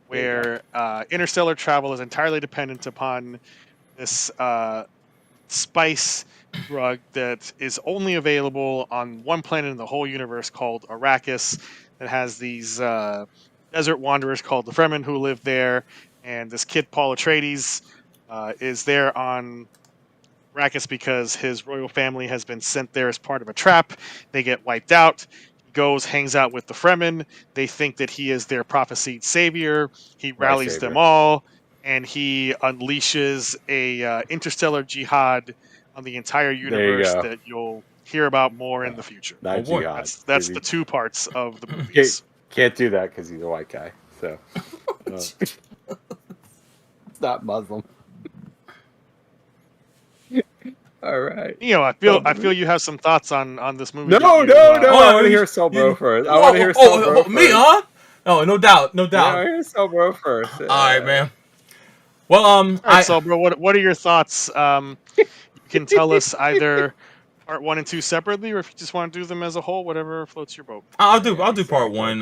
where interstellar travel is entirely dependent upon this spice drug that is only available on one planet in the whole universe called Arrakis, that has these desert wanderers called the Fremen who live there, and this kid Paul Atreides is there on Arrakis because his royal family has been sent there as part of a trap. They get wiped out. He goes, hangs out with the Fremen. They think that he is their prophesied savior. He rallies them all, and he unleashes a interstellar jihad on the entire universe that you'll hear about more in the future. Not jihad. That's the two parts of the movies. Can't do that because he's a white guy. So it's not Muslim. All right. I feel you have some thoughts on this movie. No. I want to hear Sobro first. I want to hear Sobro me, huh? Oh, no doubt. Yeah, I want to hear Sobro first. All right, man. Well, All right, Sobro, what are your thoughts? You can tell us either part 1 and 2 separately, or if you just want to do them as a whole, whatever floats your boat. I'll do part 1.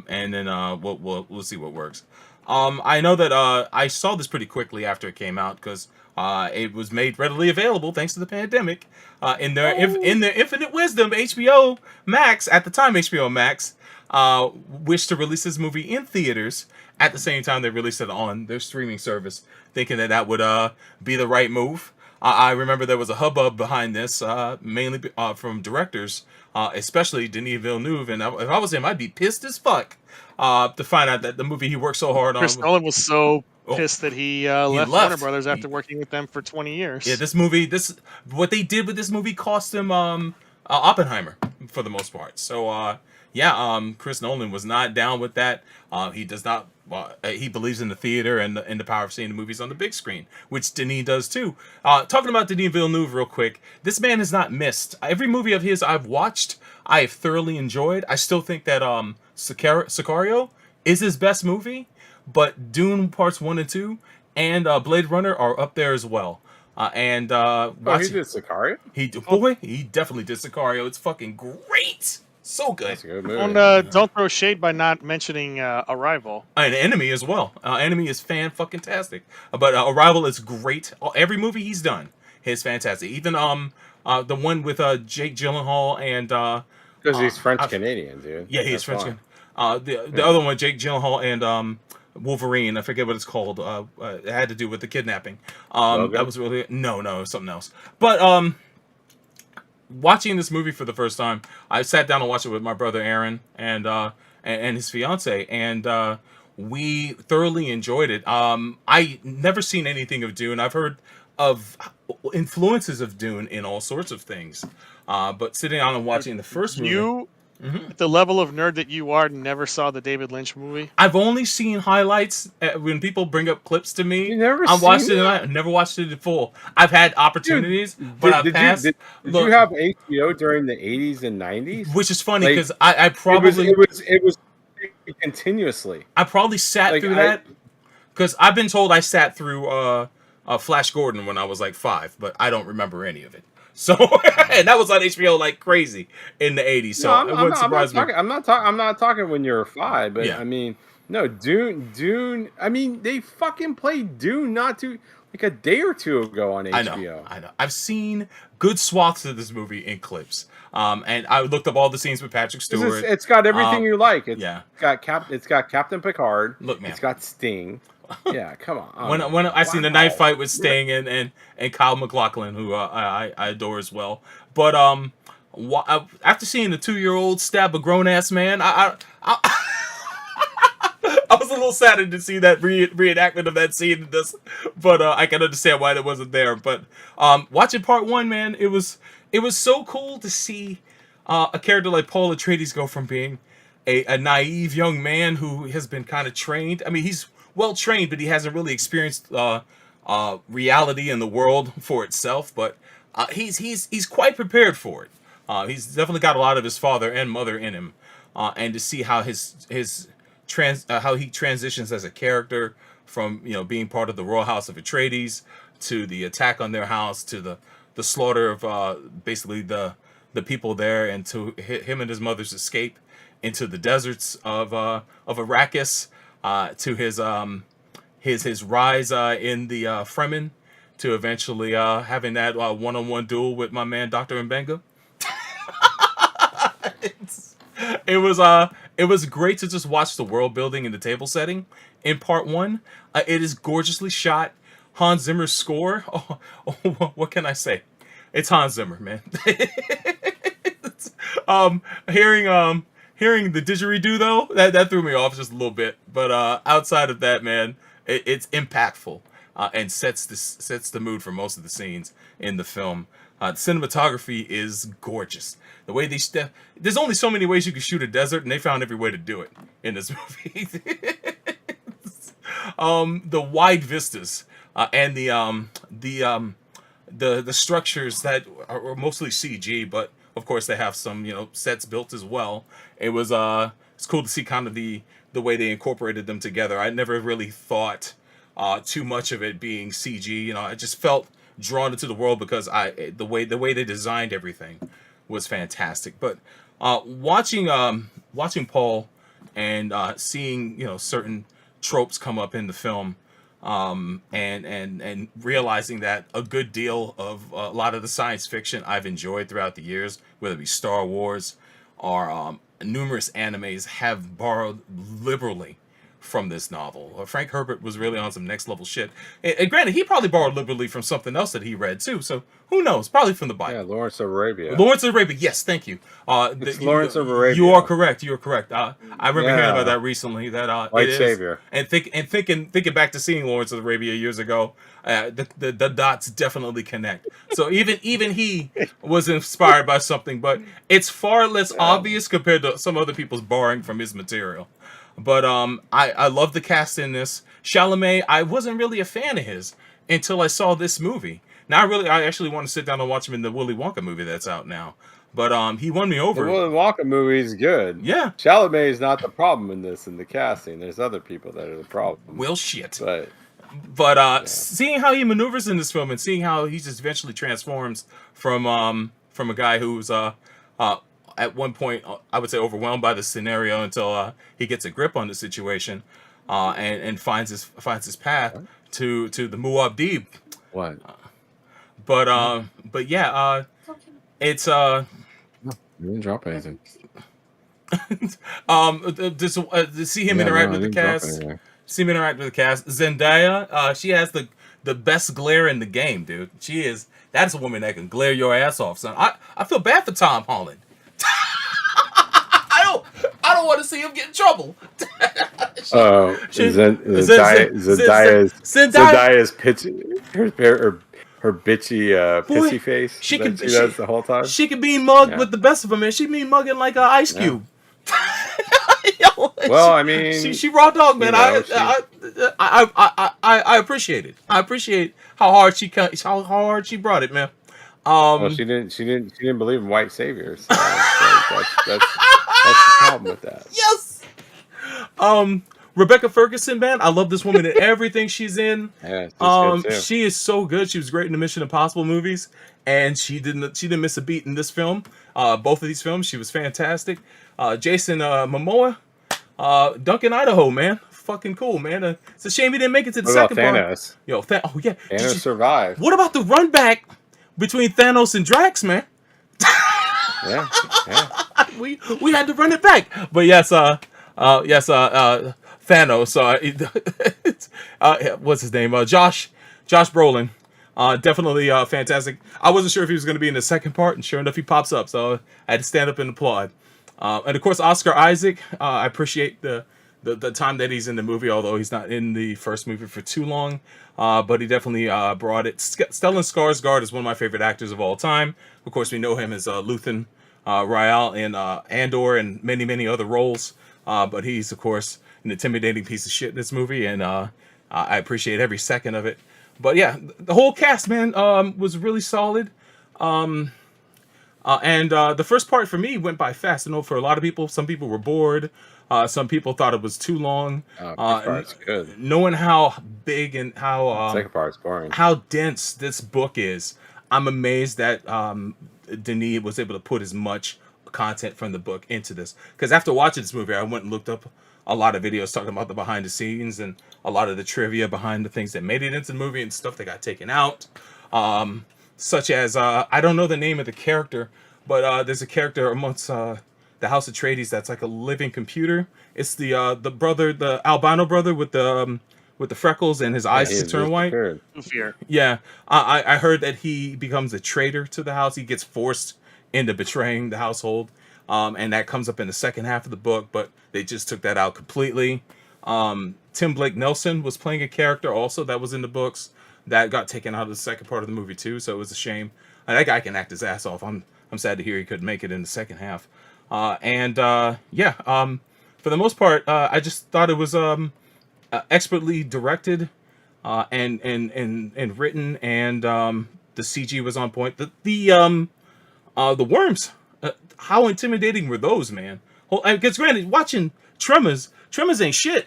And then we'll see what works. I know that I saw this pretty quickly after it came out because it was made readily available thanks to the pandemic. In their infinite wisdom, HBO Max at the time, HBO Max wished to release this movie in theaters at the same time they released it on their streaming service, thinking that that would be the right move. I remember there was a hubbub behind this, mainly from directors, especially Denis Villeneuve, and if I was him, I'd be pissed as fuck to find out that the movie he worked so hard Chris on. Nolan was so pissed that he left Warner Brothers after working with them for 20 years. Yeah, what they did with this movie cost him Oppenheimer for the most part. So Chris Nolan was not down with that. He does not. He believes in the theater and the power of seeing the movies on the big screen, which Denis does too. Talking about Denis Villeneuve real quick, this man has not missed. Every movie of his I've watched, I have thoroughly enjoyed. I still think that Sicario is his best movie, but Dune Parts 1 and 2 and Blade Runner are up there as well. He did Sicario? He definitely did Sicario. It's fucking great. So good. That's a good movie. And don't throw shade by not mentioning Arrival. And Enemy as well. Enemy is fan-fucking-tastic. But Arrival is great. Every movie he's done is fantastic. Even the one with Jake Gyllenhaal and... Because he's French-Canadian, dude. Yeah, he's French. The other one, Jake Gyllenhaal and Wolverine, I forget what it's called. It had to do with the kidnapping. That was really... No, it was something else. But... watching this movie for the first time, I sat down and watched it with my brother Aaron and his fiance, and we thoroughly enjoyed it. I never seen anything of Dune. I've heard of influences of Dune in all sorts of things, but sitting down and watching the first movie. At the level of nerd that you are, never saw the David Lynch movie? I've only seen highlights when people bring up clips to me. You never I watched seen it. I never watched it in full. I've had opportunities, but I've passed. Did you have HBO during the 80s and 90s? Which is funny because I probably it was continuously. I probably sat through that because I've been told I sat through Flash Gordon when I was like 5, but I don't remember any of it. So and that was on HBO like crazy in the 80s. So it wouldn't surprise me. I'm not talking when you're 5, but Yeah. I mean, no, Dune. I mean, they fucking played Dune like a day or two ago on HBO. I know. I've seen good swaths of this movie in clips. And I looked up all the scenes with Patrick Stewart. It's got everything you like. It's yeah. got Captain Picard. Look, man. It's got Sting. Yeah, come on. When I seen the knife fight with Sting and Kyle MacLachlan, who I adore as well. But after seeing the 2-year-old stab a grown ass man, I was a little saddened to see that reenactment of that scene in this, but I can understand why that wasn't there. But watching part 1, man, it was so cool to see a character like Paul Atreides go from being a naive young man who has been kind of trained. I mean, he's well trained, but he hasn't really experienced reality in the world for itself. But he's quite prepared for it. He's definitely got a lot of his father and mother in him, and to see how how he transitions as a character from being part of the royal house of Atreides to the attack on their house to the slaughter of basically the people there, and to him and his mother's escape into the deserts of Arrakis. To his rise in the Fremen, to eventually having that one-on-one duel with my man Dr. Mbenga. It was great to just watch the world building and the table setting in part 1. It is gorgeously shot. Hans Zimmer's score. Oh, what can I say? It's Hans Zimmer, man. Hearing the didgeridoo though, that threw me off just a little bit. But outside of that, man, it's impactful and sets the mood for most of the scenes in the film. The cinematography is gorgeous. The way they there's only so many ways you can shoot a desert, and they found every way to do it in this movie. The wide vistas and the structures that are mostly CG, but of course they have some sets built as well. It was it's cool to see kind of the way they incorporated them together. I never really thought too much of it being CG. I just felt drawn into the world because the way they designed everything was fantastic. But watching Paul and seeing certain tropes come up in the film, and realizing that a good deal of a lot of the science fiction I've enjoyed throughout the years, whether it be Star Wars or numerous animes, have borrowed liberally from this novel. Frank Herbert was really on some next level shit. And granted, he probably borrowed liberally from something else that he read too. So who knows? Probably from the Bible. Yeah, Lawrence of Arabia. Lawrence of Arabia. Yes, thank you. It's Lawrence of Arabia. You are correct. You are correct. I remember hearing about that recently. That White it is. Savior. And thinking back to seeing Lawrence of Arabia years ago, the dots definitely connect. So even he was inspired by something, but it's far less obvious compared to some other people's borrowing from his material. But I love the cast in this. Chalamet, I wasn't really a fan of his until I saw this movie. Now I actually want to sit down and watch him in the Willy Wonka movie that's out now. But he won me over. The Willy Wonka movie is good. Yeah. Chalamet is not the problem in the casting. There's other people that are the problem. Well, shit. But seeing how he maneuvers in this film and seeing how he just eventually transforms from a guy who's at one point, I would say, overwhelmed by the scenario until he gets a grip on the situation, and finds his path to the Muad'Dib. What? But yeah, it's You didn't drop anything. To see him interact with the cast. See him interact with the cast. Zendaya, she has the best glare in the game, dude. That's a woman that can glare your ass off, son. I feel bad for Tom Holland. I don't want to see him get in trouble. Zendaya's pitchy, her bitchy pissy face. She does the whole time. She can be mugged with the best of them, man. She be mugging like an ice cube. Well, I mean, she raw dog, man. I appreciate it. I appreciate how hard she brought it, man. Well, she didn't believe in white saviors. So that's the problem with that. Yes. Rebecca Ferguson, man, I love this woman in everything she's in. Yeah, good too. She is so good. She was great in the Mission Impossible movies, and she didn't miss a beat in this film. Both of these films, she was fantastic. Jason Momoa, Duncan, Idaho, man, fucking cool, man. It's a shame he didn't make it to the second part. Thanos? Yo, oh yeah, Thanos survived. What about the run back between Thanos and Drax, man? Yeah. We had to run it back, but yes, Thanos. What's his name? Josh Brolin. Definitely fantastic. I wasn't sure if he was going to be in the second part, and sure enough, he pops up. So I had to stand up and applaud. And of course, Oscar Isaac. I appreciate the time that he's in the movie, although he's not in the first movie for too long. But he definitely brought it. Stellan Skarsgård is one of my favorite actors of all time. Of course, we know him as Luthen Rael in Andor and many other roles. But he's, of course, an intimidating piece of shit in this movie, and I appreciate every second of it. But yeah, the whole cast, man, was really solid. And the first part for me went by fast. I know for a lot of people, some people were bored. Some people thought it was too long. Part's good. Knowing how big and how second part's boring. How dense this book is, I'm amazed that Denis was able to put as much content from the book into this. Because after watching this movie, I went and looked up a lot of videos talking about the behind the scenes and a lot of the trivia behind the things that made it into the movie and stuff that got taken out. Such as, I don't know the name of the character, but there's a character amongst the House Atreides that's like a living computer. It's the brother, the albino brother with the freckles and his eyes to turn white. Fear. Yeah, I heard that he becomes a traitor to the house. He gets forced into betraying the household. And that comes up in the second half of the book, but they just took that out completely. Tim Blake Nelson was playing a character also that was in the books that got taken out of the second part of the movie too, so it was a shame. That guy can act his ass off. I'm sad to hear he couldn't make it in the second half. For the most part, I just thought it was expertly directed and written, and the CG was on point. The worms. How intimidating were those, man? Because granted, watching Tremors ain't shit.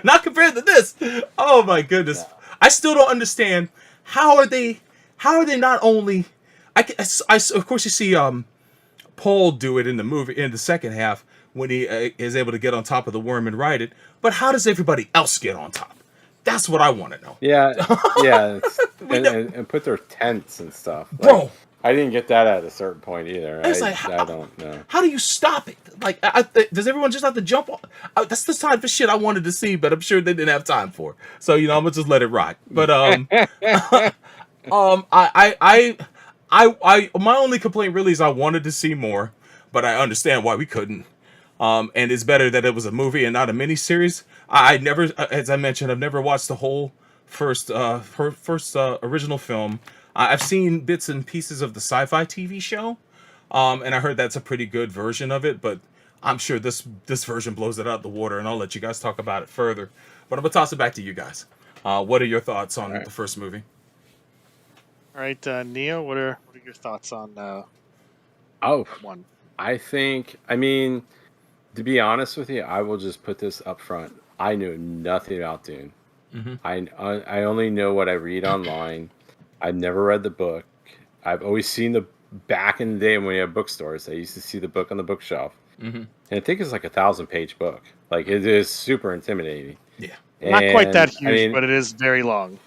not compared to this. Oh my goodness. I still don't understand how are they not only I of course you see Paul do it in the movie in the second half when he is able to get on top of the worm and ride it. But how does everybody else get on top? That's what I want to know. Yeah, yeah, and put their tents and stuff. Like, Bro, I didn't get that at a certain point either. I don't know. How do you stop it? Like, does everyone just have to jump on? That's the type of shit I wanted to see, but I'm sure they didn't have time for. So I'm gonna just let it rock. But my only complaint really is I wanted to see more, but I understand why we couldn't. And it's better that it was a movie and not a miniseries. I never, as I mentioned, I've never watched the whole first original film. I've seen bits and pieces of the sci-fi TV show, and I heard that's a pretty good version of it. But I'm sure this version blows it out of the water, and I'll let you guys talk about it further. But I'm gonna toss it back to you guys. What are your thoughts on the first movie? All right, Neo, what are your thoughts on one? I mean, to be honest with you, I will just put this up front. I knew nothing about Dune. Mm-hmm. I only know what I read online. I've never read the book. I've always seen the back in the day when we had bookstores. I used to see the book on the bookshelf, and I think it's like a 1,000-page book. Like, it is super intimidating. Yeah, not quite that huge, but it is very long.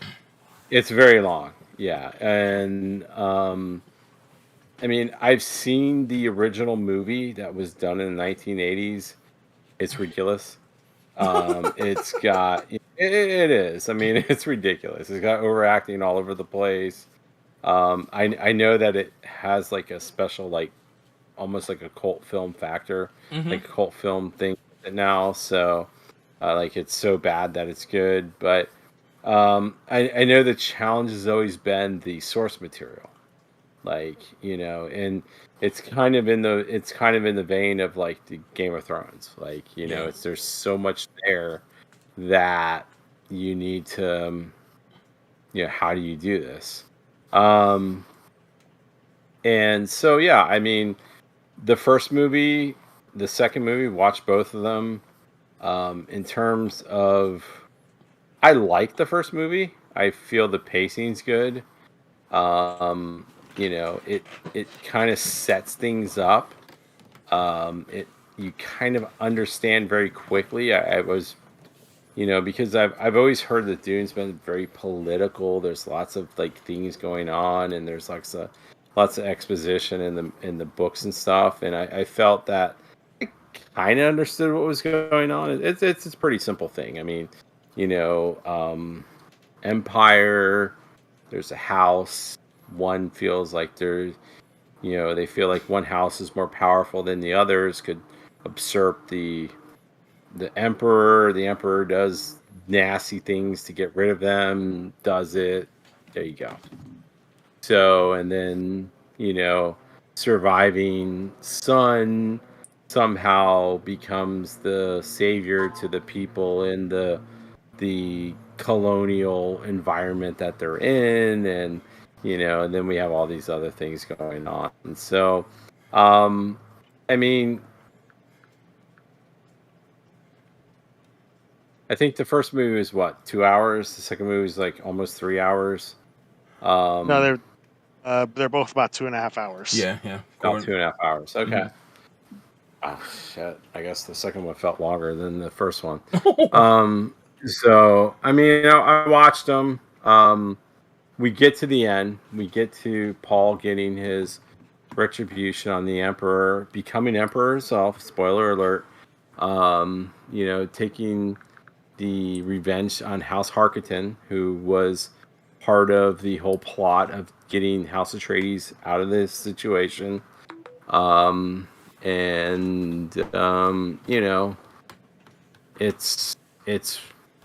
It's very long. Yeah, and I mean, I've seen the original movie that was done in the 1980s. It's ridiculous. It's got it is. I mean, it's ridiculous. It's got overacting all over the place. I know that it has like a special, like almost like a cult film factor, like a cult film thing now. So like it's so bad that it's good. But I know the challenge has always been the source material. Like, and it's kind of in the vein of like the Game of Thrones. Like, there's so much there that you need to, how do you do this? And so, yeah, I mean, the first movie, the second movie, watch both of them. In terms of, I like the first movie. I feel the pacing's good. It kind of sets things up. You kind of understand very quickly. I was, because I've always heard that Dune's been very political. There's lots of like things going on, and there's lots of exposition in the books and stuff. And I felt that I kind of understood what was going on. It's a pretty simple thing. I mean, Empire. There's a house. One feels like they feel like one house is more powerful than the others, could usurp the emperor. The emperor does nasty things to get rid of them, does it. There you go. So, and then, surviving son somehow becomes the savior to the people in the colonial environment that they're in, and and then we have all these other things going on. And so, I mean, I think the first movie was 2 hours. The second movie was like almost 3 hours. No, they're both about 2.5 hours. Yeah. About 2.5 hours. Okay. Mm-hmm. Oh shit! I guess the second one felt longer than the first one. So I mean, I watched them. We get to the end. We get to Paul getting his retribution on the Emperor, becoming Emperor himself. Spoiler alert. Taking the revenge on House Harkonnen, who was part of the whole plot of getting House Atreides out of this situation.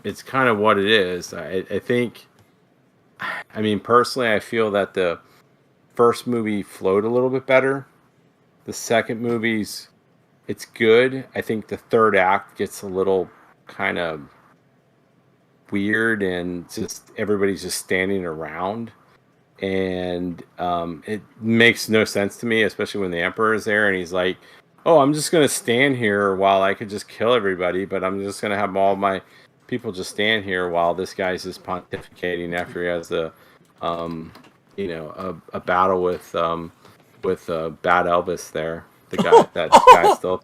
It's kind of what it is. I think, I mean, personally, I feel that the first movie flowed a little bit better. The second movie's, it's good. I think the third act gets a little kind of weird, and just everybody's just standing around. And it makes no sense to me, especially when the Emperor is there and he's like, oh, I'm just going to stand here while I could just kill everybody, but I'm just going to have all my people just stand here while this guy's just pontificating after he has a battle with Bad Elvis there. The guy, that guy still.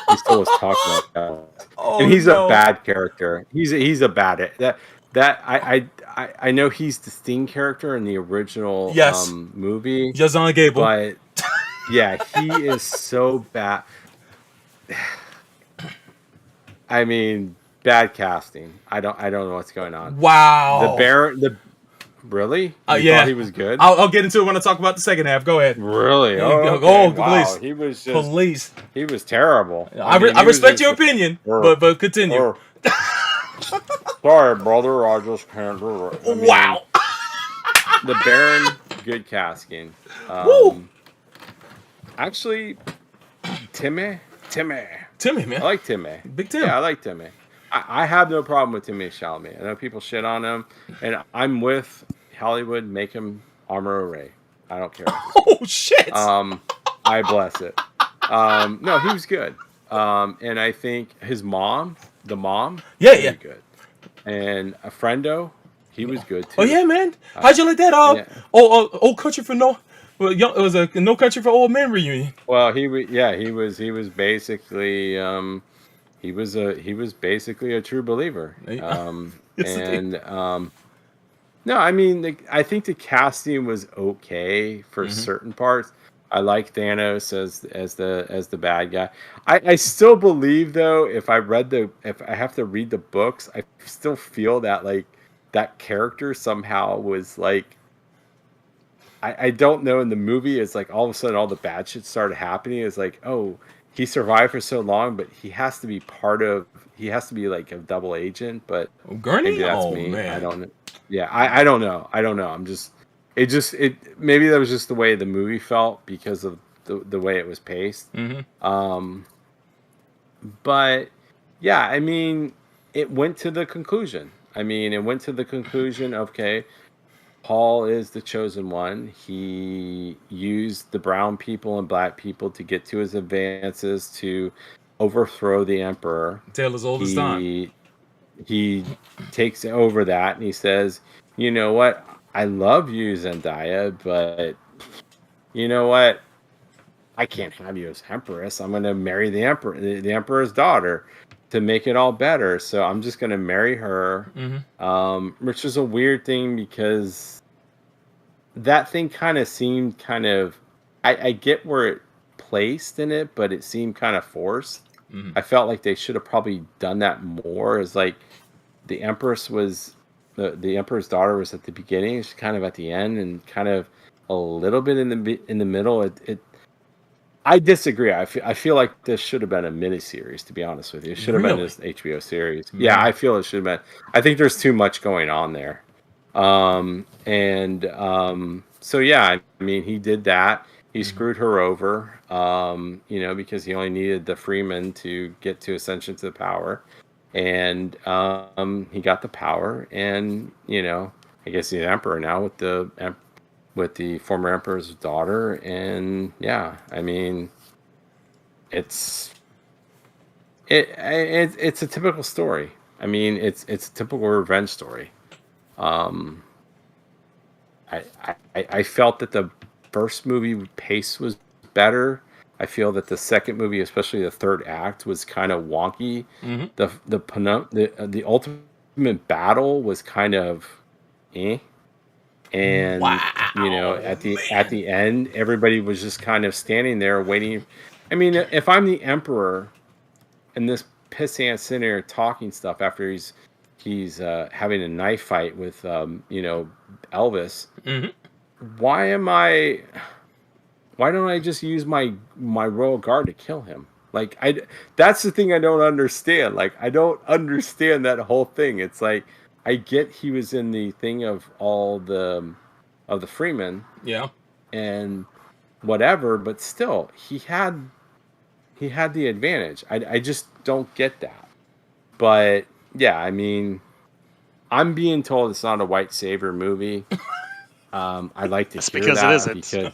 he still was talking about that. Oh, And he's no. a bad character. He's a bad I know he's the Sting character in the original Yes. movie. Jazan Gable. But yeah, he is so bad. I mean, bad casting. I don't know what's going on. Wow. Really? Yeah, thought he was good. I'll get into it when I talk about the second half. Go ahead. Really? Yeah, Oh, go. okay. Wow. Please. He was just. Please. He was terrible. I mean, he was respect just- your opinion, but continue. Sorry, brother. I just can't do it. I mean, Wow. The Baron, good casting. Woo. Actually, Timmy. Timmy, man. I like Timmy. Big Tim. Yeah, I like Timmy. I have no problem with Timmy Chalamet. I know people shit on him, and I'm with Hollywood. Make him Armor Ray. I don't care. Oh shit. I bless it. No, he was good. And I think his mom, Yeah. good. And a friendo, he was good too. Oh yeah, man. How'd you like that? Yeah. Old Country for No. Well, it was a No Country for Old Men reunion. Well, he was basically he was basically a true believer. No, I mean, I think the casting was okay for certain parts. I like Thanos as the bad guy. I still believe though, if I have to read the books, I still feel that like that character somehow was like, I don't know, in the movie it's like all of a sudden all the bad shit started happening. It's like, oh, he survived for so long, but he has to be like a double agent. But Gurney? maybe that's me. Man. I don't know. Yeah, I don't know. Maybe that was just the way the movie felt because of the way it was paced. But yeah, I mean, it went to the conclusion. Okay, Paul is the chosen one. He used the brown people and black people to get to his advances to overthrow the emperor. Tale as old as time. He takes over that and he says, you know what? I love you, Zendaya, but you know what? I can't have you as empress. I'm going to marry the emperor's daughter to make it all better. So I'm just going to marry her, which is a weird thing because that thing kind of seemed I get where it placed in it, but it seemed kind of forced. I felt like they should have probably done that more. As like the empress was the emperor's daughter was at the beginning, she's kind of at the end, and kind of a little bit in the middle. I disagree. I feel like this should have been a miniseries. To be honest with you, it should have been this HBO series. Yeah, I feel it should have been. I think there's too much going on there. So yeah, I mean, he did that. He screwed her over, because he only needed the Freeman to get to ascension to the power. And he got the power, and I guess he's emperor now with the former emperor's daughter. And yeah, I mean, it's a typical story. I mean, it's a typical revenge story. I felt that the first movie pace was better. I feel that the second movie, especially the third act, was kind of wonky. The ultimate battle was kind of and at the end, everybody was just kind of standing there waiting. I mean, if I'm the emperor and this pissant sitting there talking stuff after he's having a knife fight with Elvis, why don't I just use my royal guard to kill him? Like, that's the thing I don't understand. Like, I don't understand that whole thing. It's like, I get he was in the thing of all the Freemen, and whatever, but still, he had the advantage. I just don't get that. But yeah, I mean, I'm being told it's not a white savior movie. I'd like to hear because that it isn't. because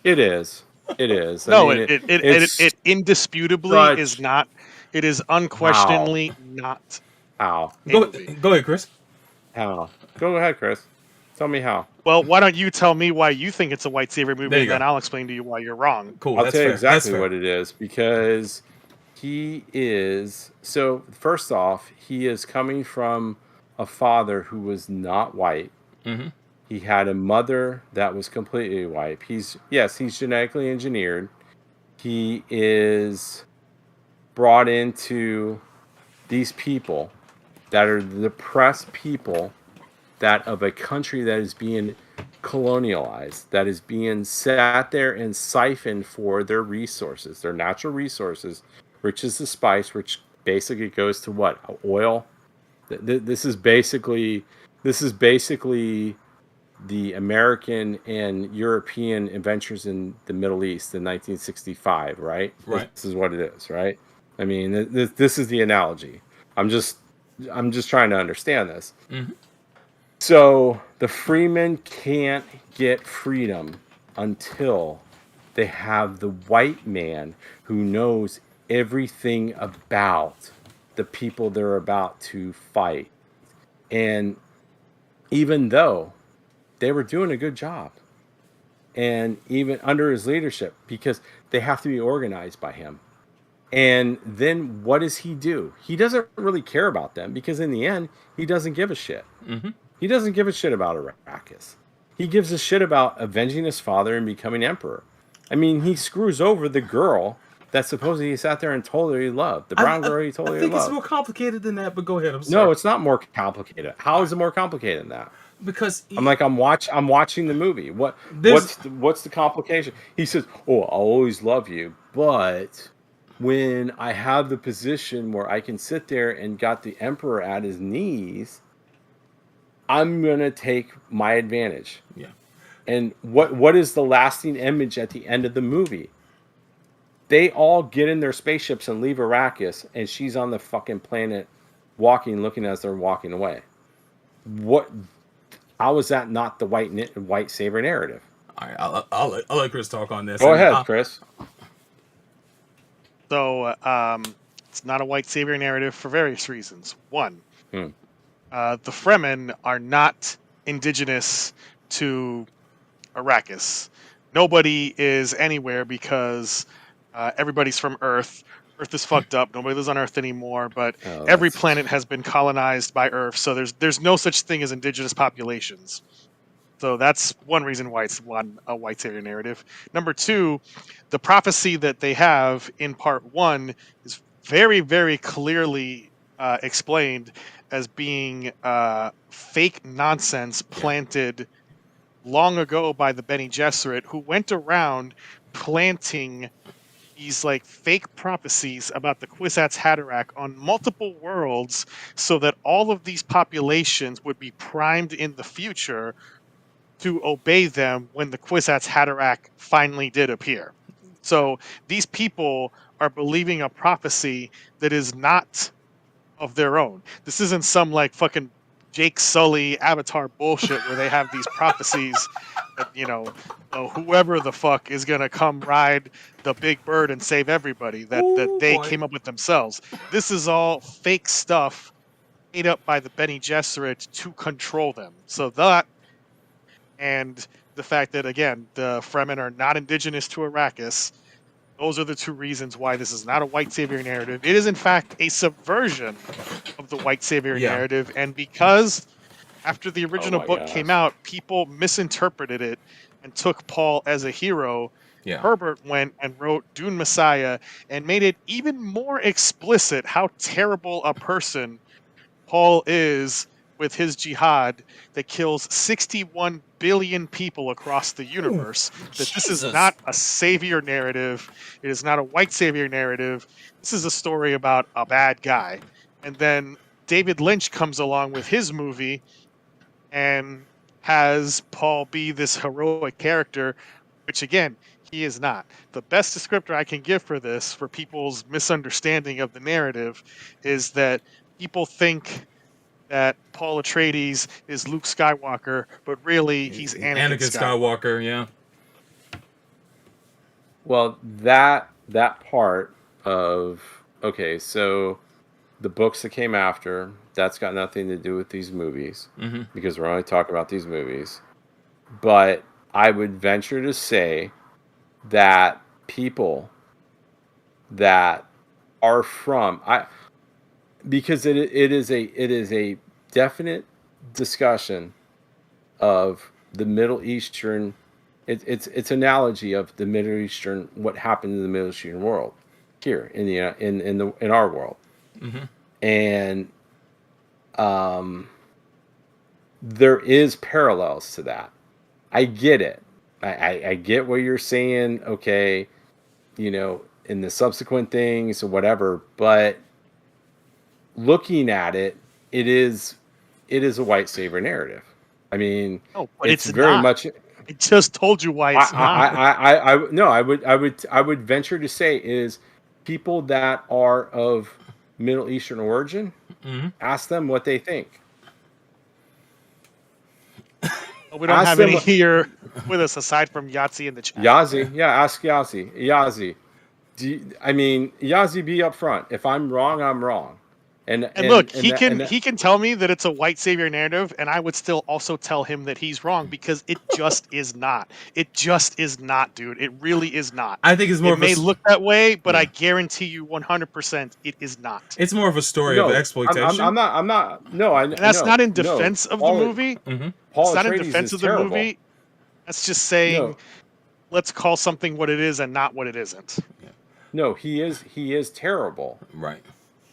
it is. It is. No, I mean, it indisputably is not. It is unquestionably not. How? Go ahead, Chris. How? Go ahead, Chris. Tell me how. Well, why don't you tell me why you think it's a white savior movie, and then go. I'll explain to you why you're wrong. Cool. I'll that's tell you fair. exactly That's what it is, because he is, so first off, he is coming from a father who was not white. Mm-hmm. He had a mother that was completely white. He's genetically engineered. He is brought into these people that are the oppressed people that of a country that is being colonialized, that is being sat there and siphoned for their resources, their natural resources, which is the spice, which basically goes to what? Oil. This is basically the American and European adventures in the Middle East in 1965, right? Right. This is what it is, right? I mean, this is the analogy. I'm just trying to understand this. Mm-hmm. So the freemen can't get freedom until they have the white man who knows everything about the people they're about to fight. And even though they were doing a good job, and even under his leadership, because they have to be organized by him. And then what does he do? He doesn't really care about them, because in the end, he doesn't give a shit. Mm-hmm. He doesn't give a shit about Arrakis. He gives a shit about avenging his father and becoming emperor. I mean, he screws over the girl that supposedly he sat there and told her he loved. The brown girl he told her he loved. I think it's more complicated than that, but go ahead. I'm sorry. No, it's not more complicated. How is it more complicated than that? Because I'm watching the movie. What's the complication? He says, "Oh, I'll always love you, but when I have the position where I can sit there and got the emperor at his knees, I'm gonna take my advantage." Yeah. And what is the lasting image at the end of the movie? They all get in their spaceships and leave Arrakis, and she's on the fucking planet, looking as they're walking away. What? How is that not the white savior narrative? All right, I'll let Chris talk on this. Go ahead, Chris. So it's not a white savior narrative for various reasons. One, the Fremen are not indigenous to Arrakis. Nobody is anywhere because everybody's from Earth. Earth is fucked up. Nobody lives on Earth anymore, but every planet has been colonized by Earth, so there's no such thing as indigenous populations. So that's one reason why it's a white savior narrative. Number two, the prophecy that they have in part one is very, very clearly explained as being fake nonsense planted long ago by the Bene Gesserit, who went around planting these like fake prophecies about the Kwisatz Haderach on multiple worlds so that all of these populations would be primed in the future to obey them when the Kwisatz Haderach finally did appear. So these people are believing a prophecy that is not of their own. This isn't some like fucking Jake Sully Avatar bullshit where they have these prophecies that, whoever the fuck is going to come ride the big bird and save everybody that they came up with themselves. This is all fake stuff made up by the Bene Gesserit to control them. So that, and the fact that, again, the Fremen are not indigenous to Arrakis, those are the two reasons why this is not a white savior narrative. It is, in fact, a subversion of the white savior narrative. And because after the original book came out, people misinterpreted it and took Paul as a hero, Herbert went and wrote Dune Messiah and made it even more explicit how terrible a person Paul is with his jihad that kills 61 billion people across the universe. That this is not a savior narrative. It is not a white savior narrative. This is a story about a bad guy. And then David Lynch comes along with his movie and has Paul be this heroic character, which again, he is not. The best descriptor I can give for this, for people's misunderstanding of the narrative, is that people think that Paul Atreides is Luke Skywalker, but really he's Anakin Skywalker. Yeah. Well, that part of so the books that came after, that's got nothing to do with these movies, because we're only talking about these movies. But I would venture to say that people that are from. Because it is a definite discussion of the Middle Eastern. It's analogy of the Middle Eastern, what happened in the Middle Eastern world here in our world, and there is parallels to that. I get it. I get what you're saying. Okay, in the subsequent things or whatever, but looking at it, it is a white savior narrative. I mean, No, but it's very not. much. I just told you why it's not. I would venture to say is people that are of Middle Eastern origin, ask them what they think. We don't have any here with us aside from Yahtzee in the chat. Yazi, yeah, ask Yazi. Yazi, Yazi, be up front. If I'm wrong, I'm wrong. And look, he can tell me that it's a white savior narrative, and I would still also tell him that he's wrong because it just is not. It just is not, dude. It really is not. I think it's more. It may look that way, but I guarantee you, 100%, it is not. It's more of a story of exploitation. I'm not. No, and that's not in defense of the movie. Paul it's not Atreides in defense of the terrible. movie. That's just saying, let's call something what it is and not what it isn't. No, he is terrible. Right.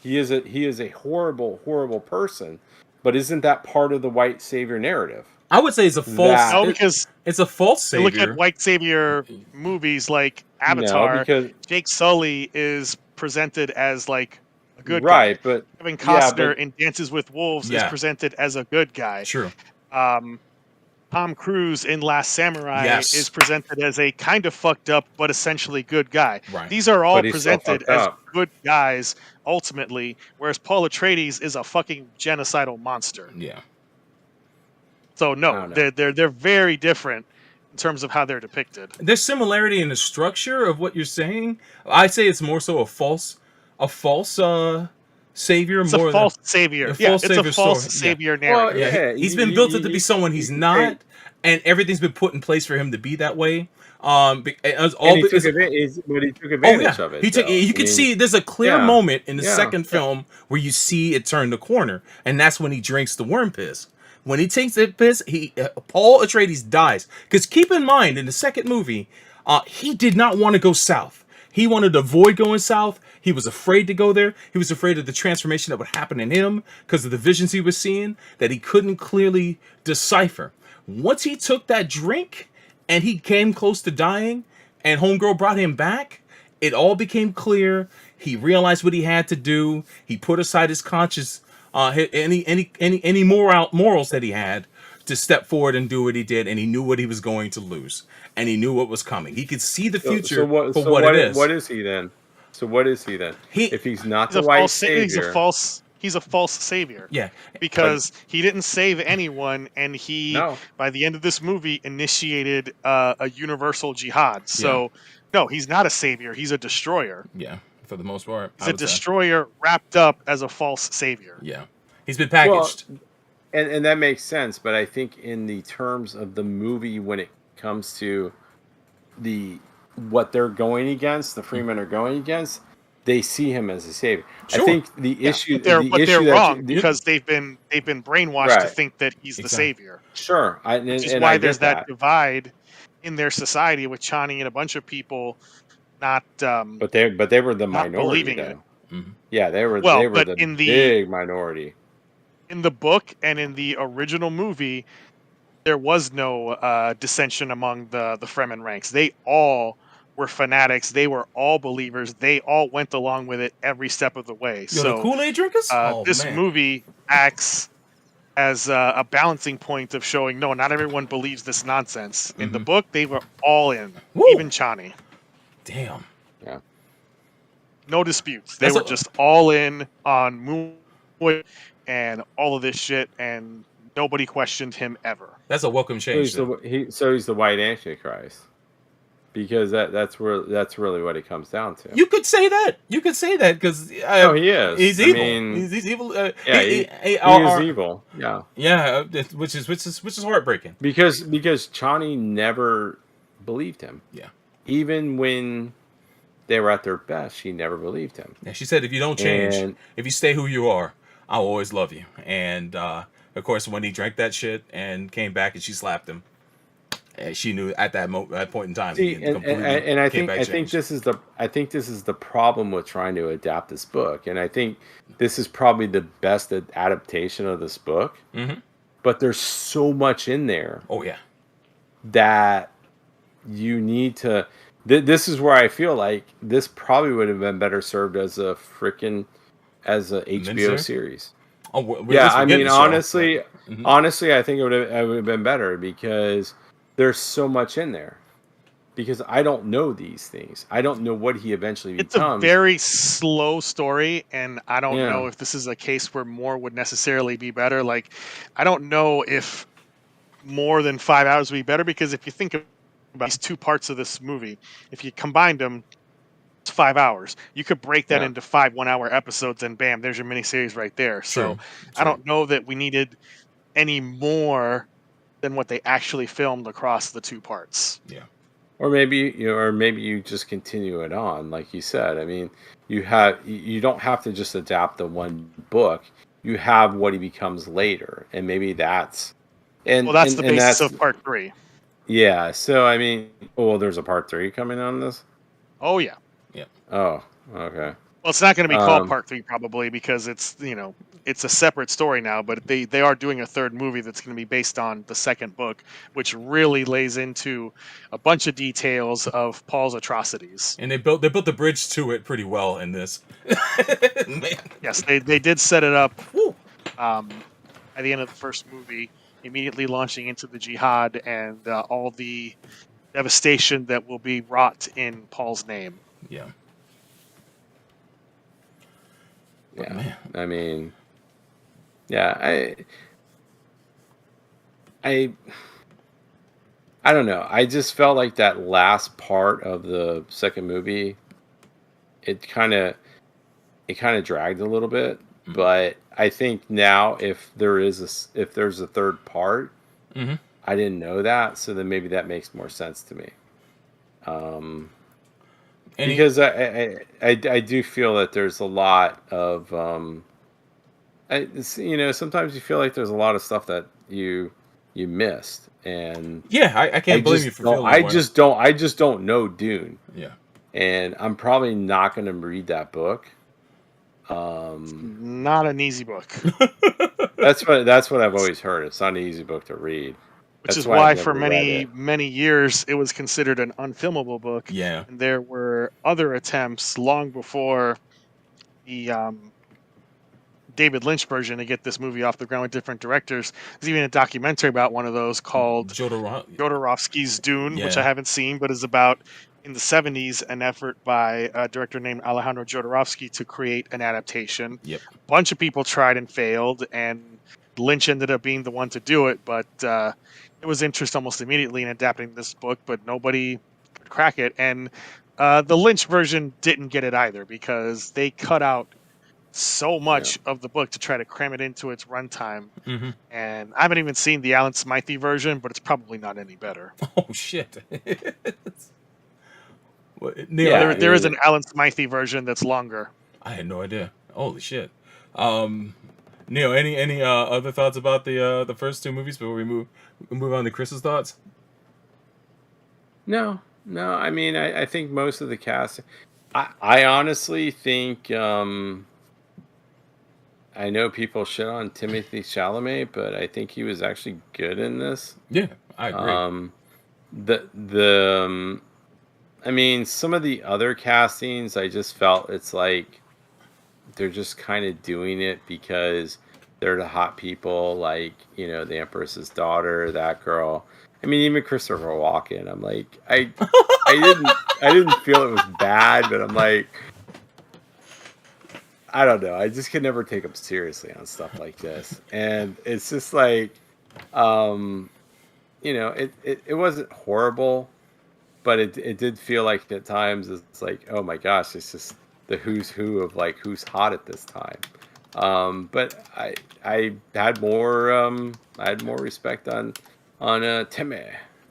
He is a horrible, horrible person, but isn't that part of the white savior narrative? I would say it's a false. No, because it's a false savior. Look at white savior movies like Avatar. No, because Jake Sully is presented as like a good guy, guy. But Kevin Costner in Dances with Wolves is presented as a good guy. True. Tom Cruise in Last Samurai is presented as a kind of fucked up but essentially good guy. Right. These are all But he's presented so as up. good guys ultimately, whereas Paul Atreides is a fucking genocidal monster. Yeah. So no, they're very different in terms of how they're depicted. There's similarity in the structure of what you're saying. I'd say it's more so a false savior. It's more a false savior. It's a false savior narrative. Yeah, he's been built up to be someone he's not, and everything's been put in place for him to be that way. He took advantage of it. You can see there's a clear moment in the second film where you see it turn the corner, and that's when he drinks the worm piss. When he takes the piss, Paul Atreides dies. Because keep in mind, in the second movie, he did not want to go south. He wanted to avoid going south. He was afraid to go there. He was afraid of the transformation that would happen in him because of the visions he was seeing that he couldn't clearly decipher. Once he took that drink and he came close to dying and Homegirl brought him back, it all became clear. He realized what he had to do. He put aside his conscience, any morals that he had to step forward and do what he did, and he knew what he was going to lose, and he knew what was coming. He could see the future for what it is. What is he then? So what is he then? If he's not the white savior, he's a false savior. Yeah, because he didn't save anyone, and by the end of this movie initiated a universal jihad. So no, he's not a savior. He's a destroyer. Yeah, for the most part, he's a destroyer wrapped up as a false savior. Yeah, he's been packaged. Well, and that makes sense, but I think in the terms of the movie, when it comes to what they're going against, the Freemen are going against, they see him as a savior. Sure. I think the issue, they're wrong because they've been brainwashed to think that he's the savior. Sure, which is why there's that divide in their society with Chani and a bunch of people not. But they were the minority. Believing it. Mm-hmm. Yeah, they were the big minority. In the book and in the original movie, there was no dissension among the Fremen ranks. They all were fanatics. They were all believers. They all went along with it every step of the way. The Kool-Aid drinkers? This movie acts as a balancing point of showing, no, not everyone believes this nonsense. In the book, they were all in, even Chani. Damn. Yeah. No disputes. They were just all in on Moon and all of this shit, and nobody questioned him ever. That's a welcome change. So he's the white Antichrist, because that's really what it comes down to. You could say that. Because he is. He's evil. He's evil. He is evil. Yeah. Yeah, which is heartbreaking. Because Chani never believed him. Yeah. Even when they were at their best, she never believed him. And she said, if you don't change, And if you stay who you are, I'll always love you. And of course, when he drank that shit and came back and she slapped him, she knew at that point in time. see, He had completely and I came think back changed. this is the problem with trying to adapt this book, and I think this is probably the best adaptation of this book. Mm-hmm. But there's so much in there. Oh yeah. That you need to. This is where I feel like this probably would have been better served as a HBO Miniseries? series. Oh, well, Yeah, I mean, honestly, I think it would have been better because there's so much in there. Because I don't know these things. I don't know what he eventually It's becomes. a very slow story, and I don't Yeah. know if this is a case where more would necessarily be better. Like, I don't know if more than 5 hours would be better, because if you think about these two parts of this movie, if you combined them, it's 5 hours. You could break that Yeah. into 5 1-hour episodes, and bam, there's your miniseries right there. So True. I don't know that we needed any more than what they actually filmed across the two parts. Yeah. Or maybe you just continue it on, like you said. I mean, you don't have to just adapt the one book. You have what he becomes later, and maybe that's Well, that's the basis of part 3. Yeah. So I mean, there's a part 3 coming on this. Oh yeah. Oh, okay. Well, it's not going to be called part 3 probably, because it's a separate story now. But they are doing a third movie that's going to be based on the second book, which really lays into a bunch of details of Paul's atrocities. And they built the bridge to it pretty well in this. Man. Yes, they did set it up at the end of the first movie, immediately launching into the jihad and all the devastation that will be wrought in Paul's name. Yeah. Yeah. Man. I mean, yeah. I don't know. I just felt like that last part of the second movie, it kind of dragged a little bit. Mm-hmm. But I think now if there's a third part, Mm-hmm. I didn't know that, so then maybe that makes more sense to me. Because I do feel that there's a lot of sometimes you feel like there's a lot of stuff that you missed, and Yeah, I can't blame you for feeling that way. I just don't know Dune, Yeah. and I'm probably not going to read that book. Not an easy book. That's what I've always heard. It's not an easy book to read. Which That's is why why I've for never read many years it was considered an unfilmable book. Yeah. And there were other attempts long before the David Lynch version to get this movie off the ground with different directors. There's even a documentary about one of those called Jodorowsky's Dune, which Yeah. I haven't seen, but is about, in the 70s, an effort by a director named Alejandro Jodorowsky to create an adaptation. Yep. A bunch of people tried and failed, and Lynch ended up being the one to do it, but there was interest almost immediately in adapting this book, but nobody could crack it. And the Lynch version didn't get it either, because they cut out so much of the book to try to cram it into its runtime. Mm-hmm. And I haven't even seen the Alan Smythe version, but it's probably not any better. Oh shit. Neil, There is an Alan Smythe version that's longer. I had no idea. Holy shit. Neil, any other thoughts about the first two movies before we move on to Chris's thoughts? No. I mean, I think most of the cast. I honestly think. I know people shit on Timothée Chalamet, but I think he was actually good in this. Yeah, I agree. I mean, some of the other castings, I just felt it's like they're just kind of doing it because they're the hot people, like, the Empress's daughter, that girl. I mean, even Christopher Walken. I'm like, I didn't feel it was bad, but I'm like, I don't know. I just could never take him seriously on stuff like this, and it's just like, it wasn't horrible, but it did feel like at times it's like, oh my gosh, it's just the who's who of like who's hot at this time. But I had more respect on Timmy,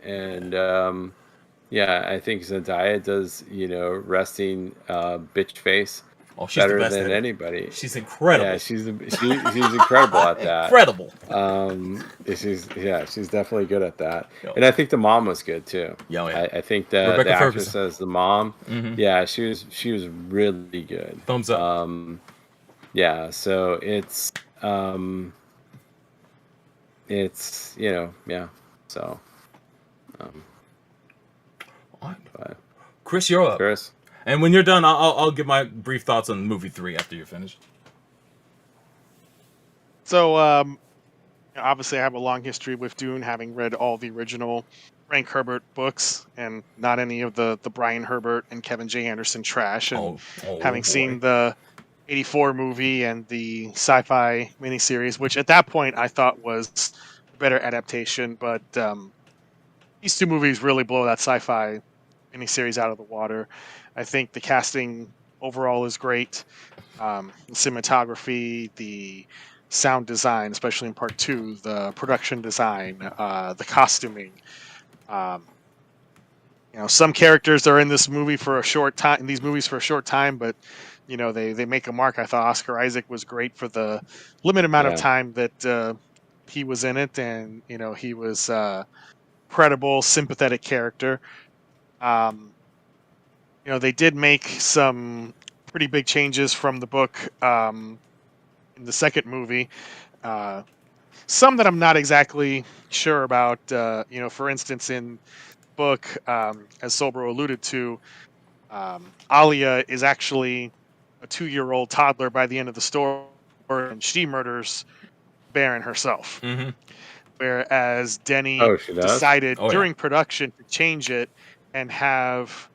and Yeah, I think Zendaya does, resting bitch face Oh, she's the better best than at it. anybody. She's Yeah, incredible. she's incredible at that. Incredible. She's definitely good at that. Yo. And I think the mom was good too. Yeah, oh, yeah. I think the Rebecca actress Ferguson. as the mom, Mhm. yeah, she was really good. Thumbs up. Yeah, so it's yeah. So All right. but Chris, you're up. Chris. And when you're done, I'll give my brief thoughts on movie 3 after you're finished. So, obviously, I have a long history with Dune, having read all the original Frank Herbert books and not any of the Brian Herbert and Kevin J. Anderson trash. And having seen the 84 movie and the sci-fi miniseries, which at that point I thought was a better adaptation, but these two movies really blow that sci-fi miniseries out of the water. I think the casting overall is great. The cinematography, the sound design, especially in part 2, the production design, the costuming. Some characters are in this movie for a short time, in these movies for a short time, but they make a mark. I thought Oscar Isaac was great for the limited amount of time that he was in it, and he was credible, sympathetic character. They did make some pretty big changes from the book in the second movie. Some that I'm not exactly sure about. For instance, in book, as Sobro alluded to, Alia is actually a 2-year-old toddler by the end of the story, and she murders Baron herself. Mm-hmm. Whereas Denny She does? decided Oh, yeah. during production to change it and have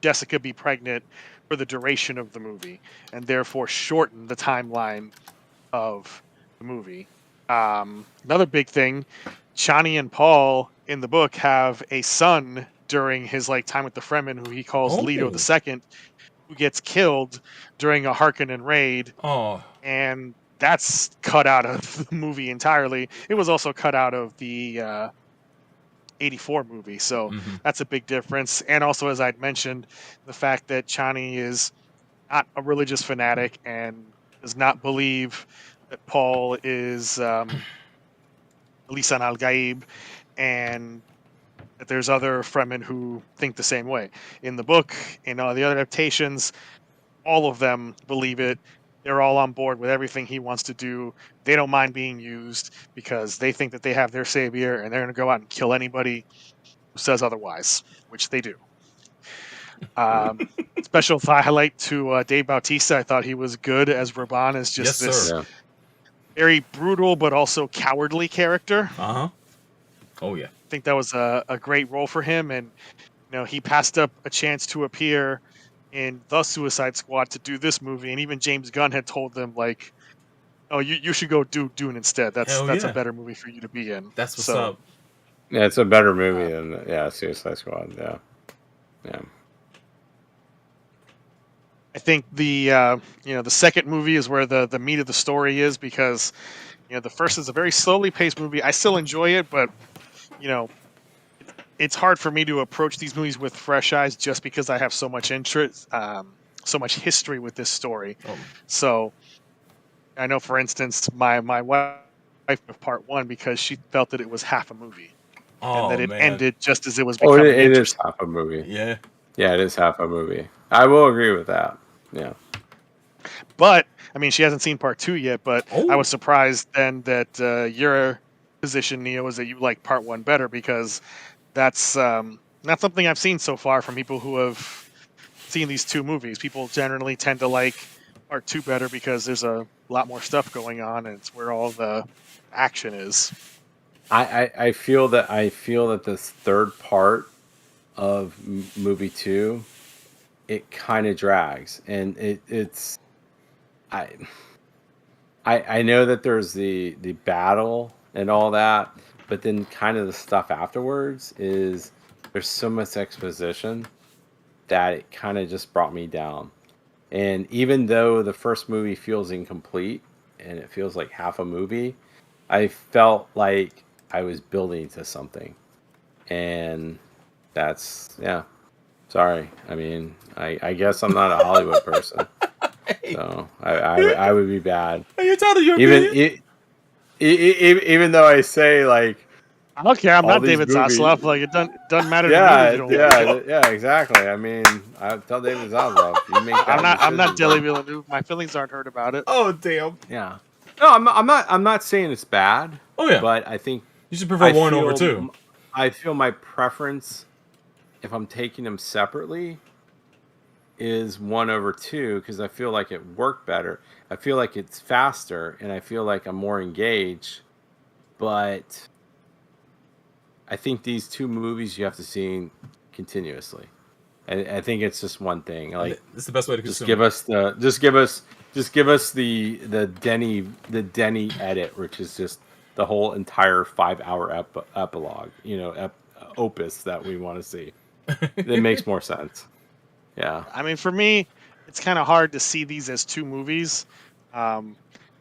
Jessica be pregnant for the duration of the movie, and therefore shorten the timeline of the movie. Another big thing, Chani and Paul in the book have a son during his time with the Fremen, who he calls Leto Oh. II, who gets killed during a Harkonnen raid. Oh. And that's cut out of the movie entirely. It was also cut out of the 84 movie, so that's a big difference. And also, as I'd mentioned, the fact that Chani is not a religious fanatic and does not believe that Paul is Lisan al-Gaib, and that there's other Fremen who think the same way. In the book, in all the other adaptations, all of them believe it. They're all on board with everything he wants to do. They don't mind being used because they think that they have their savior, and they're going to go out and kill anybody who says otherwise, which they do. Special highlight to Dave Bautista. I thought he was good as Raban, as just this very brutal but also cowardly character. Uh-huh. Oh, yeah. I think that was a great role for him, and he passed up a chance to appear in The Suicide Squad to do this movie, and even James Gunn had told them, oh, you should go do Dune instead. That's a better movie for you to be in. That's what's up. Yeah, it's a better movie than Suicide Squad. Yeah. I think the second movie is where the meat of the story is, because the first is a very slowly paced movie. I still enjoy it, but it's hard for me to approach these movies with fresh eyes just because I have so much interest, so much history with this story. So I know, for instance, my wife of part 1, because she felt that it was half a movie, and that it ended just as it was becoming it is half a movie. Yeah. Yeah, it is half a movie. I will agree with that. Yeah. But I mean, she hasn't seen part 2 yet. But I was surprised then that your position, Neo, is that you like part 1 better, because that's not something I've seen so far from people who have seen these two movies. People generally tend to like part 2 better because there's a lot more stuff going on, and it's where all the action is. I feel that this third part of movie 2, it kind of drags, and it's I know that there's the battle and all that, but then kind of the stuff afterwards is there's so much exposition that it kind of just brought me down. And even though the first movie feels incomplete and it feels like half a movie, I felt like I was building to something. and that's Sorry, I mean, I guess I'm not a Hollywood person, so I would be bad. Are you telling your Even even though I say like I don't care. I'm all not these David movies, Zaslav. Like doesn't matter to me if you don't like it. yeah, exactly. I mean, I tell David Zaslav, you make that I'm not decision, Denis bud. Villeneuve. My feelings aren't hurt about it. Oh damn. Yeah. No, I'm not saying it's bad. Oh yeah. But I think You should prefer one over two. I feel my preference, if I'm taking them separately, is 1 over 2 because I feel like it worked better. I feel like it's faster, and I feel like I'm more engaged. But I think these 2 movies you have to see continuously. I think it's just one thing. Like, it's the best way to consume. Just give us the Denny edit, which is just the whole entire 5-hour epilogue, opus that we want to see. It makes more sense. Yeah. I mean, for me, it's kind of hard to see these as 2 movies. I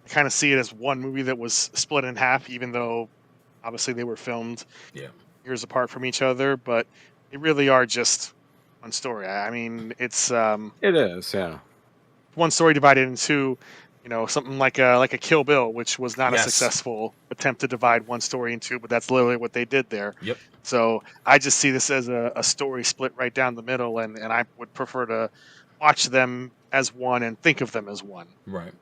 kind of see it as one movie that was split in half, even though obviously they were filmed years apart from each other. But they really are just one story. I mean, it's it is, yeah. One story divided into, something like a Kill Bill, which was not a successful attempt to divide one story into, but that's literally what they did there. Yep. So I just see this as a story split right down the middle, and I would prefer to watch them as one and think of them as one. Right.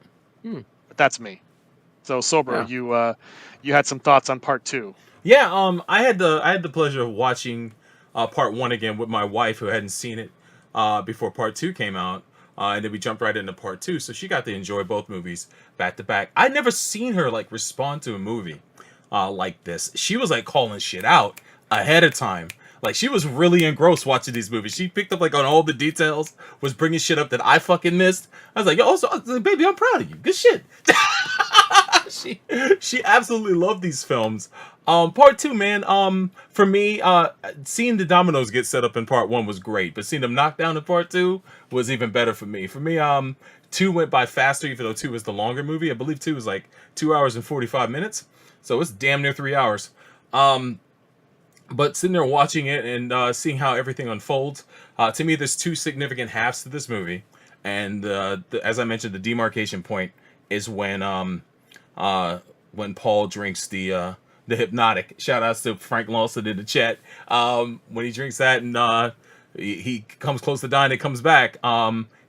But that's me. So Sober, you had some thoughts on part 2. Yeah. I had the pleasure of watching part 1 again with my wife, who hadn't seen it before part 2 came out. And then we jumped right into part 2, so she got to enjoy both movies back to back. I'd never seen her like respond to a movie like this. She was like calling shit out ahead of time. Like, she was really engrossed watching these movies. She picked up like on all the details, was bringing shit up that I fucking missed. I was like, yo, baby, I'm proud of you. Good shit. She absolutely loved these films. Part 2, man, for me, seeing the dominoes get set up in part 1 was great, but seeing them knocked down in part 2 was even better for me. For me, 2 went by faster, even though 2 was the longer movie. I believe 2 was like 2 hours and 45 minutes, so it's damn near 3 hours. But sitting there watching it and seeing how everything unfolds, to me, there's 2 significant halves to this movie, and as I mentioned, the demarcation point is when Paul drinks the hypnotic. Shout outs to Frank Lawson in the chat. When he drinks that and he comes close to dying and comes back,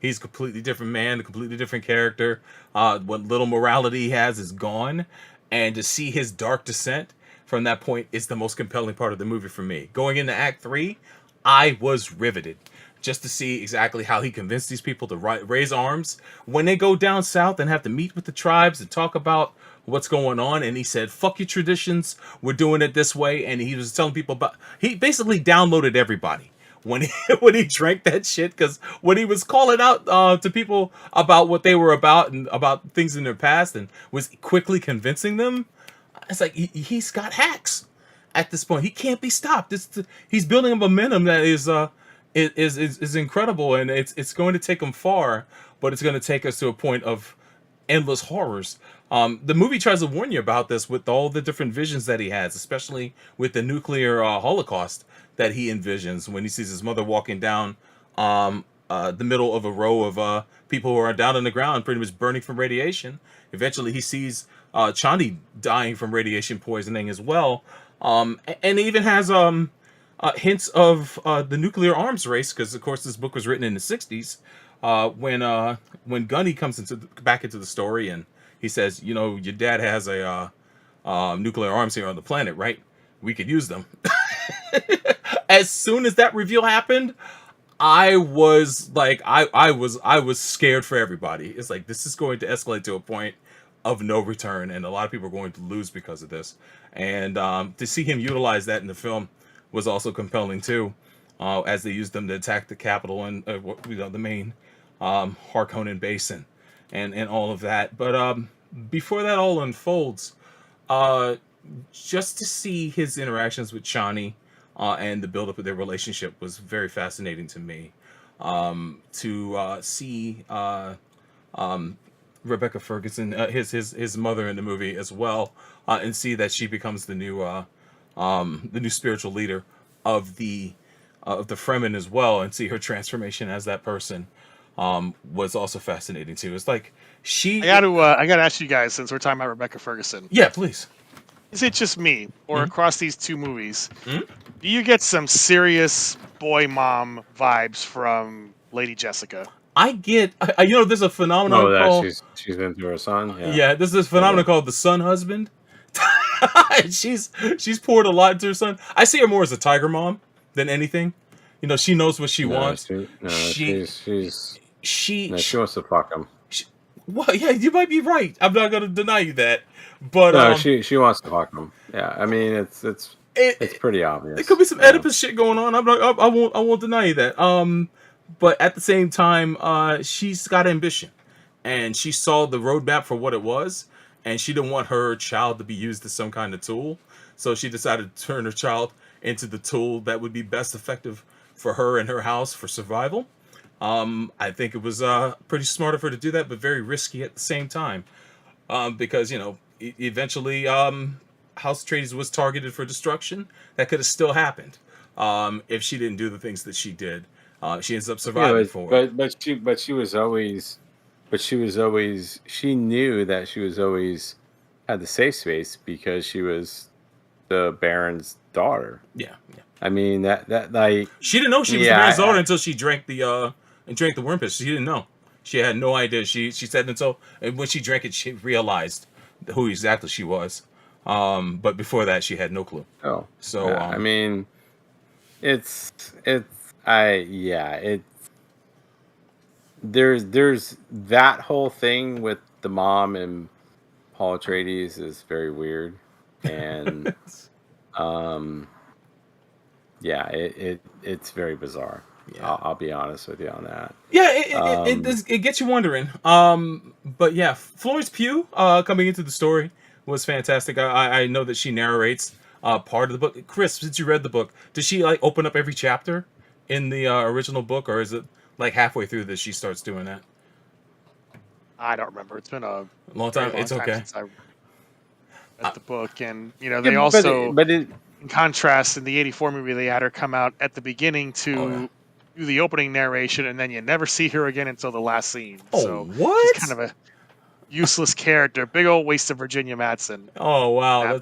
he's a completely different man, a completely different character. What little morality he has is gone, and to see his dark descent from that point is the most compelling part of the movie for me. Going into Act 3, I was riveted just to see exactly how he convinced these people to raise arms when they go down south and have to meet with the tribes and talk about what's going on. And he said, fuck your traditions, we're doing it this way. And he was telling people he basically downloaded everybody when he drank that shit, because when he was calling out to people about what they were about and about things in their past and was quickly convincing them, it's like he's got hacks at this point. He can't be stopped. He's building a momentum that is incredible, and it's going to take him far, but it's going to take us to a point of endless horrors. The movie tries to warn you about this with all the different visions that he has, especially with the nuclear holocaust that he envisions when he sees his mother walking down the middle of a row of people who are down on the ground, pretty much burning from radiation. Eventually, he sees Chani dying from radiation poisoning as well, and it even has hints of the nuclear arms race, because of course this book was written in the 60s when Gunny comes back into the story, and he says, your dad has a nuclear arms here on the planet, right? We could use them. As soon as that reveal happened, I was like, I was scared for everybody. It's like, this is going to escalate to a point of no return, and a lot of people are going to lose because of this. And to see him utilize that in the film was also compelling too, as they used them to attack the capital and the main Harkonnen basin and all of that. But before that all unfolds, just to see his interactions with Chani and the buildup of their relationship was very fascinating to me. To see Rebecca Ferguson, his mother in the movie as well, and see that she becomes the new spiritual leader of the Fremen as well, and see her transformation as that person was also fascinating too. It's like I gotta ask you guys, since we're talking about Rebecca Ferguson. Yeah, please. Is it just me, or across these two movies, Hmm? do you get some serious boy mom vibes from Lady Jessica? I get, there's a phenomenon Oh, that called she's into her son. Yeah. yeah, there's this phenomenon called the son husband. she's poured a lot into her son. I see her more as a tiger mom than anything. She knows what she wants. She wants to fuck him. Well, yeah, you might be right. I'm not gonna deny you that. But No, she wants to fuck him. Yeah, I mean it's pretty obvious. There could be some Oedipus shit going on. I won't deny you that. But at the same time, she's got ambition, and she saw the roadmap for what it was, and she didn't want her child to be used as some kind of tool. So she decided to turn her child into the tool that would be best effective for her and her house for survival. I think it was pretty smart of her to do that, but very risky at the same time, because eventually House Atreides was targeted for destruction. That could have still happened if she didn't do the things that she did. She ends up surviving for it. But she knew that she was always had the safe space because she was the Baron's daughter. Yeah. I mean that like she didn't know she was the Baron's daughter until she drank the worm piss. She didn't know. She had no idea. She said and when she drank it, she realized who exactly she was. But before that, she had no clue. Oh, so yeah, I mean, there's that whole thing with the mom and Paul Atreides is very weird, and it's very bizarre. Yeah. I'll be honest with you on that. Yeah, it gets you wondering. But yeah, Florence Pugh coming into the story was fantastic. I know that she narrates part of the book. Chris, since you read the book, does she like open up every chapter in the original book, or is it like halfway through that she starts doing that? I don't remember. It's been a long time. It's okay. Since I read the book, and they also, in contrast, in the '84 movie, they had her come out at the beginning to do the opening narration, and then you never see her again until the last scene. Oh, so what? She's kind of a useless character. Big old waste of Virginia Madsen. Oh wow,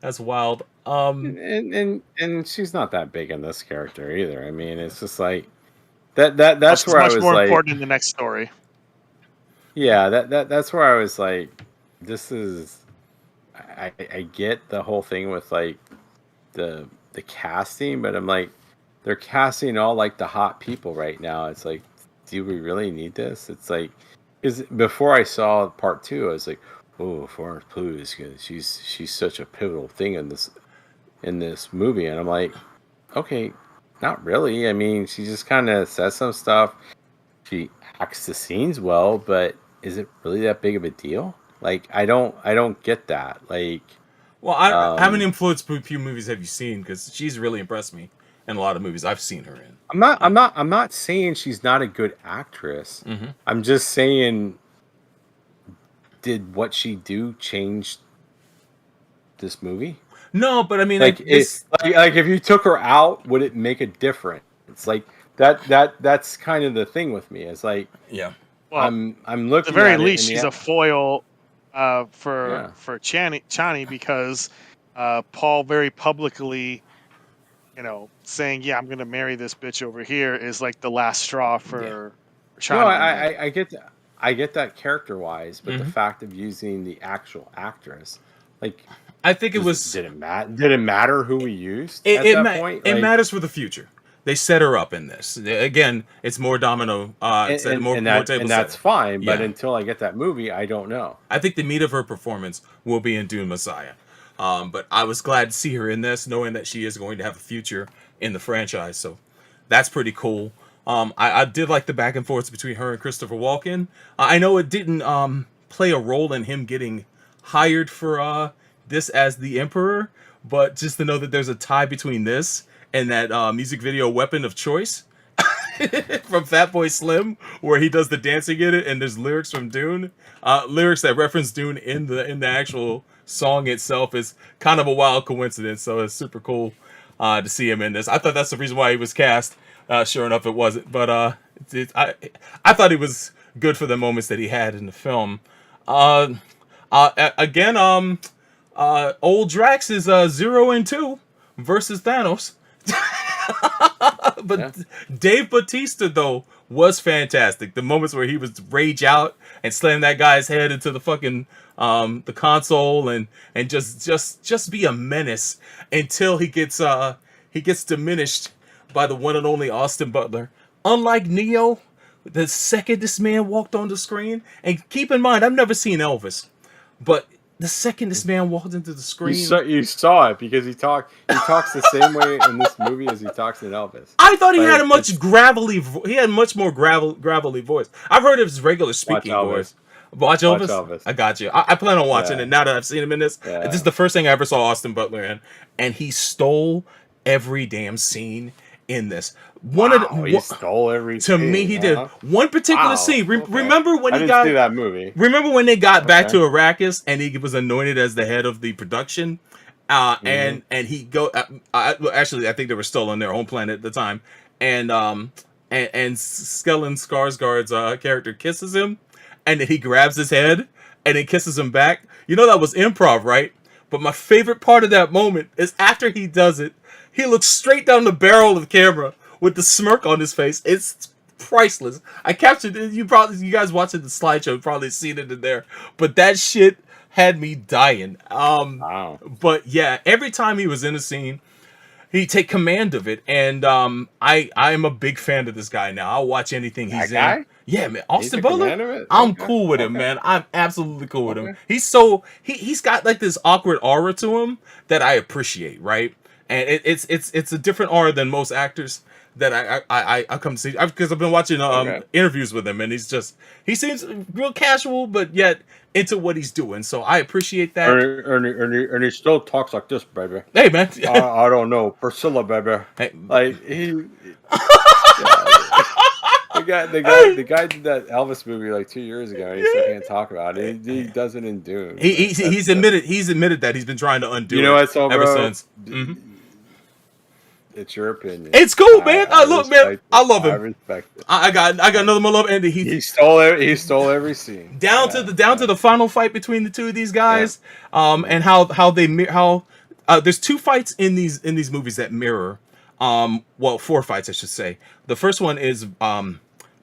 that's wild. And she's not that big in this character either. I mean, it's just like that's where I was much more like, important in the next story. Yeah, that's where I was like, this is. I get the whole thing with like the casting, but I'm like, they're casting all like the hot people right now. It's like, do we really need this? It's like, because before I saw part 2, I was like, oh, Florence Pugh is good. She's such a pivotal thing in this movie, and I'm like, okay, not really. I mean, she just kind of says some stuff. She acts the scenes well, but is it really that big of a deal? Like, I don't get that. Like, well, how many Florence Pugh movies have you seen? Because she's really impressed me in a lot of movies I've seen her in. I'm not saying she's not a good actress. Mm-hmm. I'm just saying, did what she do change this movie? No, but I mean, like if you took her out, would it make a difference? It's like that's kind of the thing with me. It's like, yeah, well, I'm looking. At the very at least, it she's a foil for Chani because Paul very publicly, saying, "Yeah, I'm going to marry this bitch over here," is like the last straw for Chani. No, I get that character wise, but the fact of using the actual actress, like, I think it was. Did it matter who we used at that point? It matters for the future. They set her up in this. Again, it's more domino. And that's fine. But until I get that movie, I don't know. I think the meat of her performance will be in Dune Messiah. But I was glad to see her in this, knowing that she is going to have a future in the franchise. So that's pretty cool. I did like the back and forth between her and Christopher Walken. I know it didn't play a role in him getting hired for this as the Emperor, but just to know that there's a tie between this and that music video Weapon of Choice from Fatboy Slim, where he does the dancing in it, and there's lyrics from Dune, lyrics that reference Dune in the actual song itself, is kind of a wild coincidence. So it's super cool. to see him in this. I thought that's the reason why he was cast. Sure enough, it wasn't. But I thought he was good for the moments that he had in the film. Again, old Drax is 0 and 2 versus Thanos. But Dave Bautista though was fantastic. The moments where he was rage out and slam that guy's head into the fucking the console and just be a menace until he gets diminished by the one and only Austin Butler. Unlike Neo, the second this man walked on the screen, and keep in mind I've never seen Elvis, but the second this man walked into the screen, you saw it because he talks the same way in this movie as he talks in Elvis. I thought he had a much gravelly. He had much more gravelly voice. I've heard of his regular speaking voice. Watch Elvis. I got you. I plan on watching it now that I've seen him in this. This is the first thing I ever saw Austin Butler in, and he stole every damn scene in this. He stole every scene. To me, he did. One particular scene. Remember when I didn't see that movie. Remember when they got back to Arrakis and he was anointed as the head of the production, and he go. Actually, I think they were still on their home planet at the time, and Stellan Skarsgård's character kisses him, and then he grabs his head and then kisses him back. You know that was improv, right? But my favorite part of that moment is after he does it, he looks straight down the barrel of the camera with the smirk on his face. It's priceless. I captured it. You guys watching the slideshow probably seen it in there. But that shit had me dying. Wow. But yeah, every time he was in a scene, he'd take command of it. And I am a big fan of this guy now. I'll watch anything he's in. Yeah, man. Austin Butler. I'm cool with him, man. I'm absolutely cool with him. He's got like this awkward aura to him that I appreciate, right? And it's a different aura than most actors that I come to see, because I've been watching interviews with him, and he seems real casual, but yet into what he's doing. So I appreciate that. And he still talks like this, baby. Hey, man. I don't know, Priscilla, baby. Hey. Like he. The guy did that Elvis movie like 2 years ago. And he still can't talk about it. He does it in Dune. He's admitted that he's been trying to undo it ever since. It's your opinion. It's cool, man. I love him. I respect it. I got another more love, Andy. He stole every scene. Down to the final fight between the two of these guys, and how there's two fights in these movies that mirror, 4 fights I should say. The first one is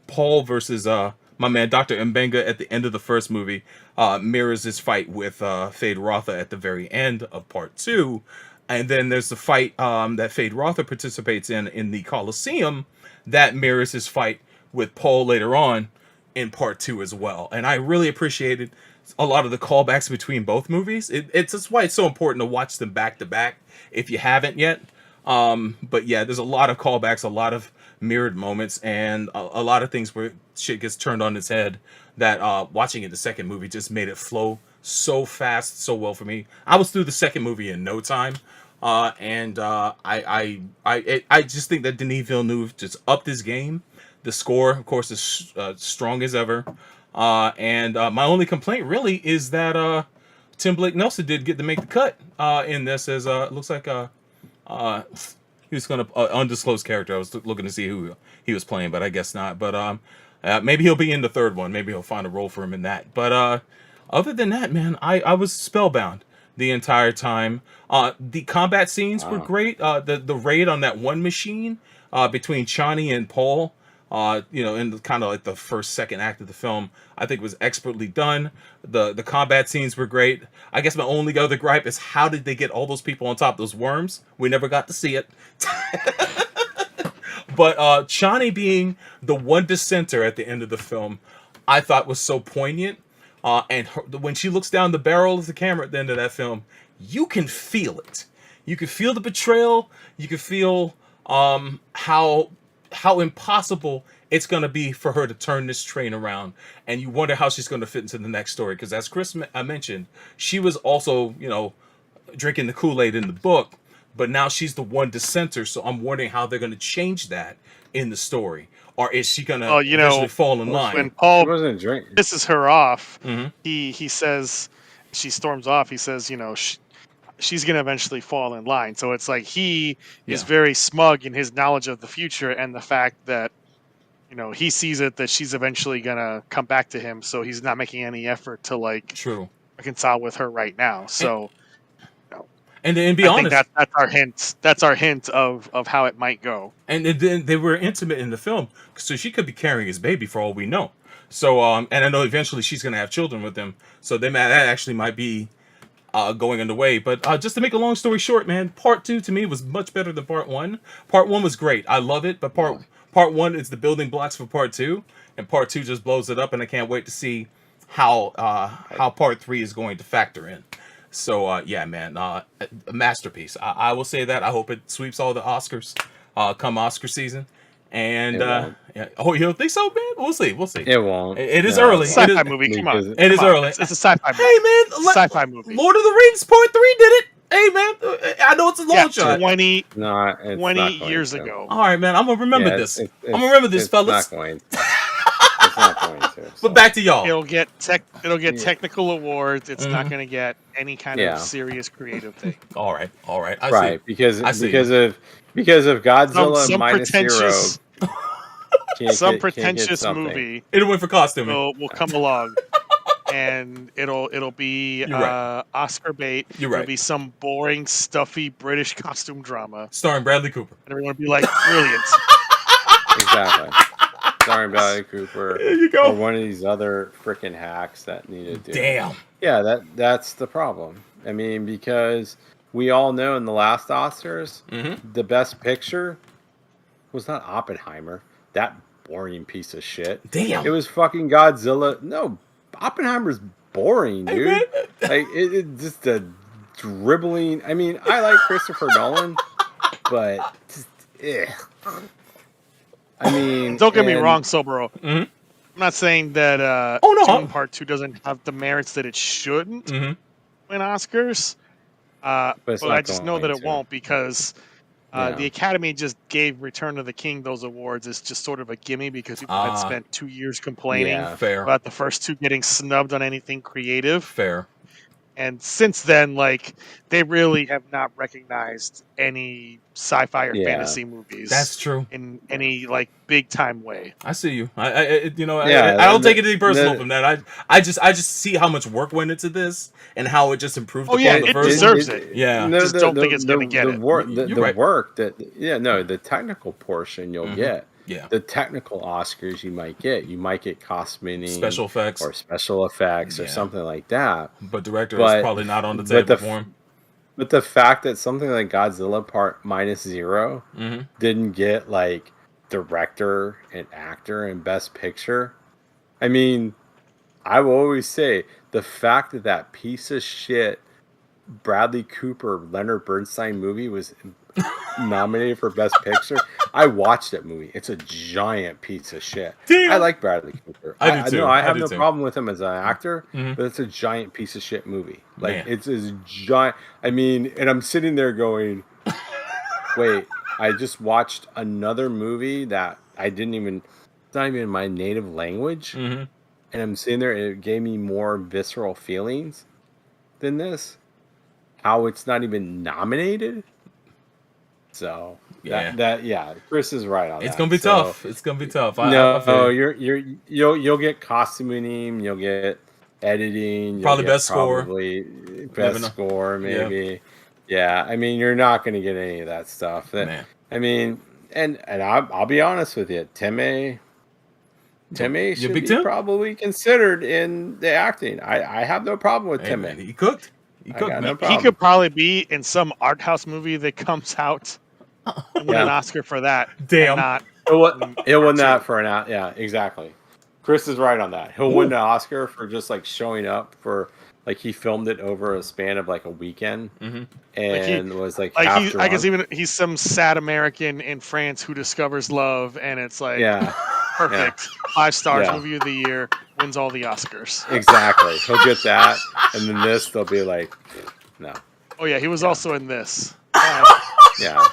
Paul versus my man Dr. Mbenga at the end of the first movie, mirrors this fight with Fade Rotha at the very end of part 2. And then there's the fight that Fade Rotha participates in the Coliseum that mirrors his fight with Paul later on in part 2 as well. And I really appreciated a lot of the callbacks between both movies. That's why it's so important to watch them back to back if you haven't yet. But yeah, there's a lot of callbacks, a lot of mirrored moments, and a lot of things where shit gets turned on its head that watching it the second movie just made it flow so fast, so well for me. I was through the second movie in no time. I just think that Denis Villeneuve just upped his game. The score, of course, is strong as ever. And my only complaint really is that Tim Blake Nelson did get to make the cut in this, as it looks like he was going to undisclosed character. I was looking to see who he was playing, but I guess not. But maybe he'll be in the third one. Maybe he'll find a role for him in that. But other than that, man, I was spellbound the entire time. The combat scenes were great. The raid on that one machine between Chani and Paul, in kind of like the second act of the film, I think was expertly done. The combat scenes were great. I guess my only other gripe is how did they get all those people on top of those worms? We never got to see it. But Chani being the one dissenter at the end of the film, I thought was so poignant. And when she looks down the barrel of the camera at the end of that film, you can feel it. You can feel the betrayal. You can feel how impossible it's going to be for her to turn this train around. And you wonder how she's going to fit into the next story. Because as Chris mentioned, she was also, drinking the Kool-Aid in the book. But now she's the one dissenter. So I'm wondering how they're going to change that in the story. Or is she going to eventually fall in line? When Paul pisses her off, he says, she storms off. He says, she's gonna eventually fall in line. So it's like he is Yeah. very smug in his knowledge of the future and the fact that he sees it that she's eventually gonna come back to him. So he's not making any effort to like True. reconcile with her right now. So And be I honest, think that's our hint. That's our hint of how it might go. and then they were intimate in the film, so she could be carrying his baby for all we know. So and I know eventually she's gonna have children with him. So that actually might be going underway. But just to make a long story short, man, part 2 to me was much better than part 1. Part 1 was great. I love it, but part 1 is the building blocks for part 2, and part 2 just blows it up, and I can't wait to see how part 3 is going to factor in. So yeah, man, a masterpiece. I will say that. I hope it sweeps all the Oscars come Oscar season. And yeah. Oh, you don't think so, man? We'll see. It won't. It is early. It's a sci-fi movie. Come on. It is early. It's a sci-fi movie. Hey, man. Sci-fi movie. Lord of the Rings Part 3 did it. Hey, man. I know it's a long shot. 20 20 years ago. All right, man. I'm going to remember this. I'm going to remember this, fellas. It's not going to. So. But back to y'all. It'll get technical awards. It's not going to get any kind of serious creative thing. All right. I see. Because of Godzilla minus pretentious, zero. Some pretentious movie. It'll win for costuming. Will come along, and it'll be right. Oscar bait. You're right. It'll be some boring, stuffy British costume drama starring Bradley Cooper. And everyone will be like, brilliant. Exactly. Starring Bradley Cooper. There you go. Or one of these other freaking hacks that need to do. Damn. Yeah, that's the problem. I mean, because we all know in the last Oscars, the best picture was not Oppenheimer. That boring piece of shit. Damn. It was fucking Godzilla. No, Oppenheimer's boring, dude. Like it just a dribbling. I mean, I like Christopher Nolan, but just I mean, don't get me wrong, Sobero. I'm not saying that Dune Part 2 doesn't have the merits that it shouldn't win Oscars. But I just know that it won't because the Academy just gave Return of the King those awards as just sort of a gimme because people had spent 2 years complaining about the first 2 getting snubbed on anything creative. Fair. And since then, like, they really have not recognized any sci-fi or fantasy movies. That's true. In any like big time way. I see you. I don't take it any personal from that. I just see how much work went into this and how it just improved. It deserves it. Yeah. No, just don't think it's going to get it. The technical portion you'll get. Yeah. The technical Oscars you might get costuming, special effects, or something like that. But director is probably not on the table for him. But the fact that something like Godzilla Part -0 didn't get like director and actor and best picture, I mean, I will always say the fact that that piece of shit Bradley Cooper Leonard Bernstein movie was nominated for best picture. I watched that movie. It's a giant piece of shit. Damn. I like Bradley Cooper. I do too. No, I have no problem with him as an actor, but it's a giant piece of shit movie. Like it's a giant. I mean, and I'm sitting there going, "Wait, I just watched another movie that I didn't even. It's not even in my native language, and I'm sitting there, and it gave me more visceral feelings than this. How it's not even nominated." So Chris is right on that. It's gonna be tough. It's gonna be tough. You'll get costuming, you'll get editing, probably best score, maybe. Yeah, I mean, you're not gonna get any of that stuff. I mean, and I'll be honest with you, Timmy should be probably considered in the acting. I have no problem with Timmy. Man, he cooked. He could probably be in some art house movie that comes out and win an Oscar for that. Damn. He'll win that for an out. Yeah, exactly. Chris is right on that. He'll win the Oscar for just like showing up for like he filmed it over a span of like a weekend and was like I guess even he's some sad American in France who discovers love and it's like perfect 5 stars movie of the year, wins all the Oscars. Exactly. He'll get that, and then this they'll be like, no. Oh yeah, he was also in this. So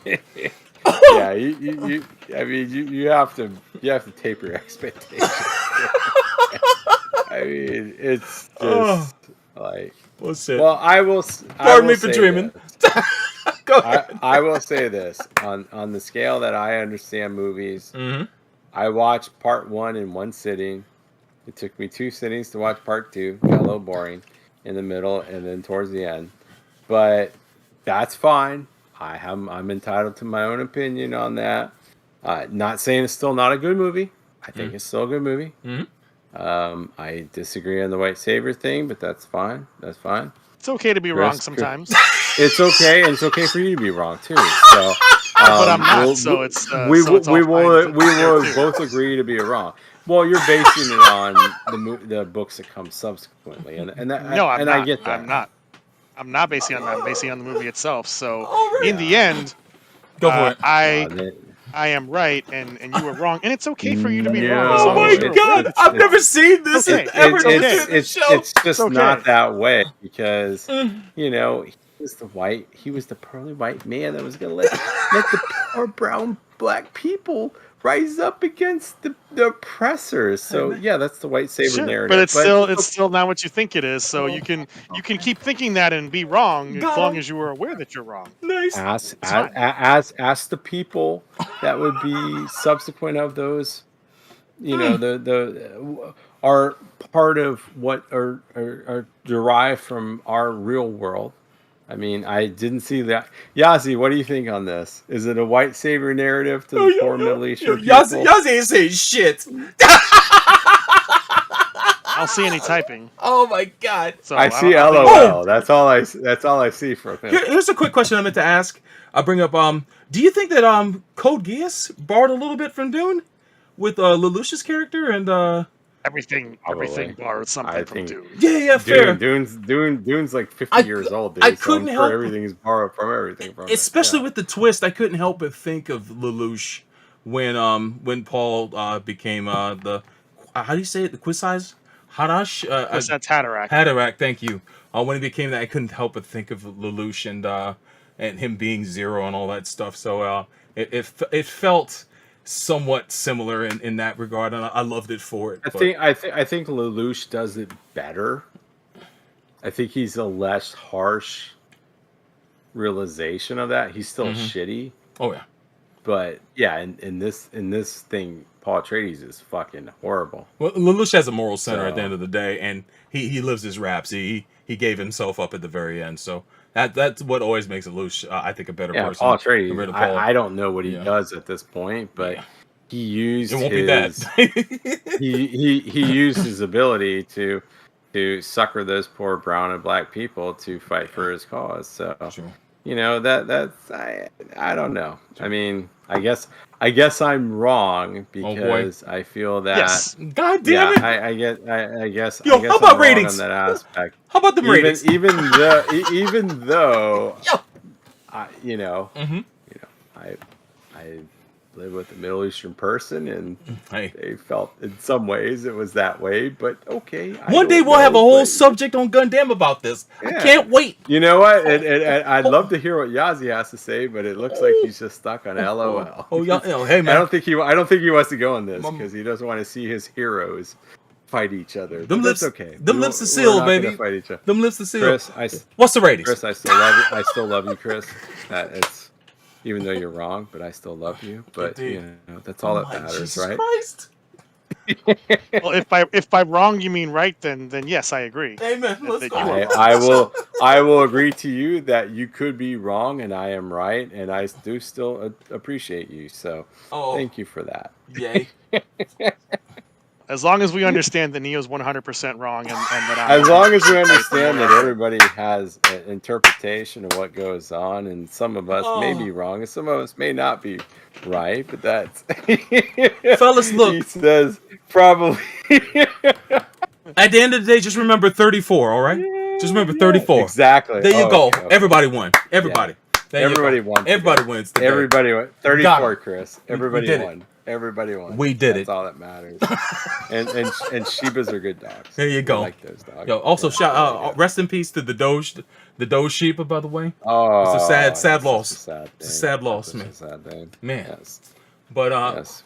you I mean you have to taper your expectations. I mean it's just like Well, shit. Well, I will. Pardon me for dreaming. Go ahead. I will say this on the scale that I understand movies. Mm-hmm. I watched part 1 in one sitting. It took me 2 sittings to watch part 2. Got a little boring in the middle and then towards the end. But that's fine. I'm entitled to my own opinion on that. Not saying it's still not a good movie. I think it's still a good movie. Mm-hmm. I disagree on the white savior thing, but that's fine. That's fine. It's okay to be wrong sometimes. It's okay, and it's okay for you to be wrong too. So, but I'm not. So it's we so it's all will fine there, too. both agree to be wrong. Well, you're basing it on the books that come subsequently, and that, No, I'm and not. I get that. I'm not basing on that. I'm basing on the movie itself. So right. in the end, Go for it. I am right, and you were wrong, and it's okay for you to be wrong. No, as Oh long my as you're God! aware. I've never seen this Okay. ever It's listened okay. to the It's show. just okay. not that way because you know he was the pearly white man that was gonna let the poor brown black people rise up against the oppressors. So yeah, that's the white savior Sure, narrative. but it's still not what you think it is. So you can keep thinking that and be wrong as long as you are aware that you're wrong. Nice. Ask the people that would be subsequent of those, you know, the are part of what are derived from our real world. I mean, I didn't see that. Yazi, what do you think on this? Is it a white savior narrative to the poor Middle Eastern people? Yazi ain't saying shit. I don't see any typing. Oh my God. So I see don't think- LOL. That's all I see from him. Here's a quick question I meant to ask. I'll bring up. Do you think that Code Geass borrowed a little bit from Dune with Lelouch's character and Everything borrowed something from Dune. Yeah, fair. Dune's like 50 years old, dude. I couldn't help everything is borrowed from everything from especially with the twist. I couldn't help but think of Lelouch when Paul became the how do you say it? The Quisize Hadash. That's Haderach. Haderach, thank you. When he became that, I couldn't help but think of Lelouch and him being Zero and all that stuff. So it felt somewhat similar in that regard, and I loved it for it. I think Lelouch does it better. I think he's a less harsh realization of that. He's still shitty. Oh yeah, but yeah, in this thing, Paul Atreides is fucking horrible. Well, Lelouch has a moral center at the end of the day, and he lives his raps. He gave himself up at the very end, so that's what always makes Lelouch, I think, a better person. Paul Atreides. Paul. I don't know what he does at this point, but he used it won't be that. he used his ability to succor those poor brown and black people to fight for his cause. So you know that's I don't know. I mean, I guess I'm wrong because I feel that. Yes. God damn it! I guess. Yo, I guess how about I'm ratings? wrong on that aspect. How about the ratings? Even though, I live with a Middle Eastern person, and they felt in some ways it was that way. But okay, one day we'll have a whole subject on Gundam about this. Yeah. I can't wait. You know what? And I'd love to hear what Yazi has to say, but it looks like he's just stuck on LOL. Hey man, I don't think he wants to go on this because he doesn't want to see his heroes fight each other. Them lips, that's okay. Them lips are sealed, baby. Fight each other. Them lips are sealed. Chris, what's the ratings? Chris, I still love you. I still love you, Chris. It's even though you're wrong, but I still love you. But you know, that's all that matters, Jesus right? Christ. Well, if by wrong you mean right, then yes, I agree. Amen. Let's go. I will agree to you that you could be wrong and I am right, and I do still appreciate you. So thank you for that. Yay. As long as we understand that Neo's 100% wrong, and that as long as we understand that everybody has an interpretation of what goes on, and some of us may be wrong, and some of us may not be right, but that's fellas. Look, he says probably. At the end of the day, just remember 34. All right, just remember 34. Exactly. There you go. Okay. Everybody won. Everybody. Yeah. Everybody won. Everybody wins. Today. Everybody won. 34, Chris. Everybody won. Everybody won. We did That's all that matters. and Shibas are good dogs. There you go. I like those dogs. Yo, also rest in peace to the Doge Sheba, by the way. Oh, it's a sad loss. It's a sad loss, man. It's a sad day. Man. Yes. But yes,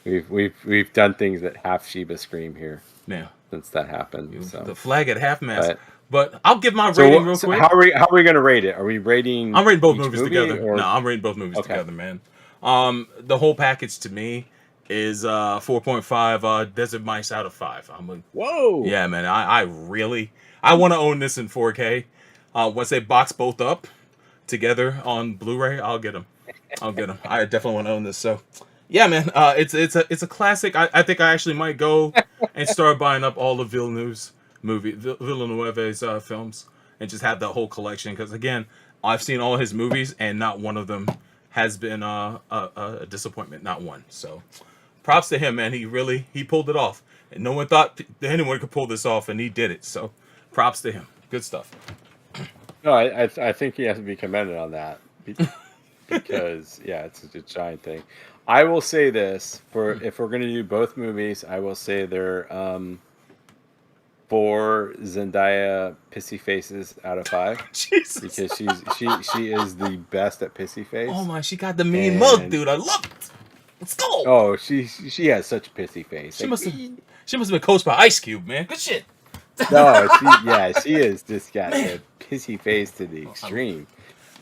we've done things that half Sheba scream here. Yeah. since that happened. So. The flag at half mast. But I'll give my rating real quick. How are we gonna rate it? Are we rating? I'm rating both each movies movie, together. or? No, I'm rating both movies together, man. The whole package to me is 4.5 desert mice out of 5. I'm like, whoa. Yeah, man. I want to own this in 4K. Once they box both up together on Blu-ray, I'll get them. I definitely want to own this. So, yeah, man. It's a classic. I think I actually might go and start buying up all of Villeneuve's films and just have that whole collection. Because again, I've seen all his movies and not one of them has been a disappointment. Not one. So, props to him, man. He pulled it off, and no one thought anyone could pull this off, and he did it. So, props to him. Good stuff. No, I think he has to be commended on that because it's a giant thing. I will say this if we're going to do both movies, I will say they're 4 Zendaya pissy faces out of 5. Jesus, because she is the best at pissy face. Oh my, she got the mean mug, dude. I love it. Let's go. Oh, she has such a pissy face. She must have been coached by Ice Cube, man. Good shit. No, she is just got a pissy face to the extreme.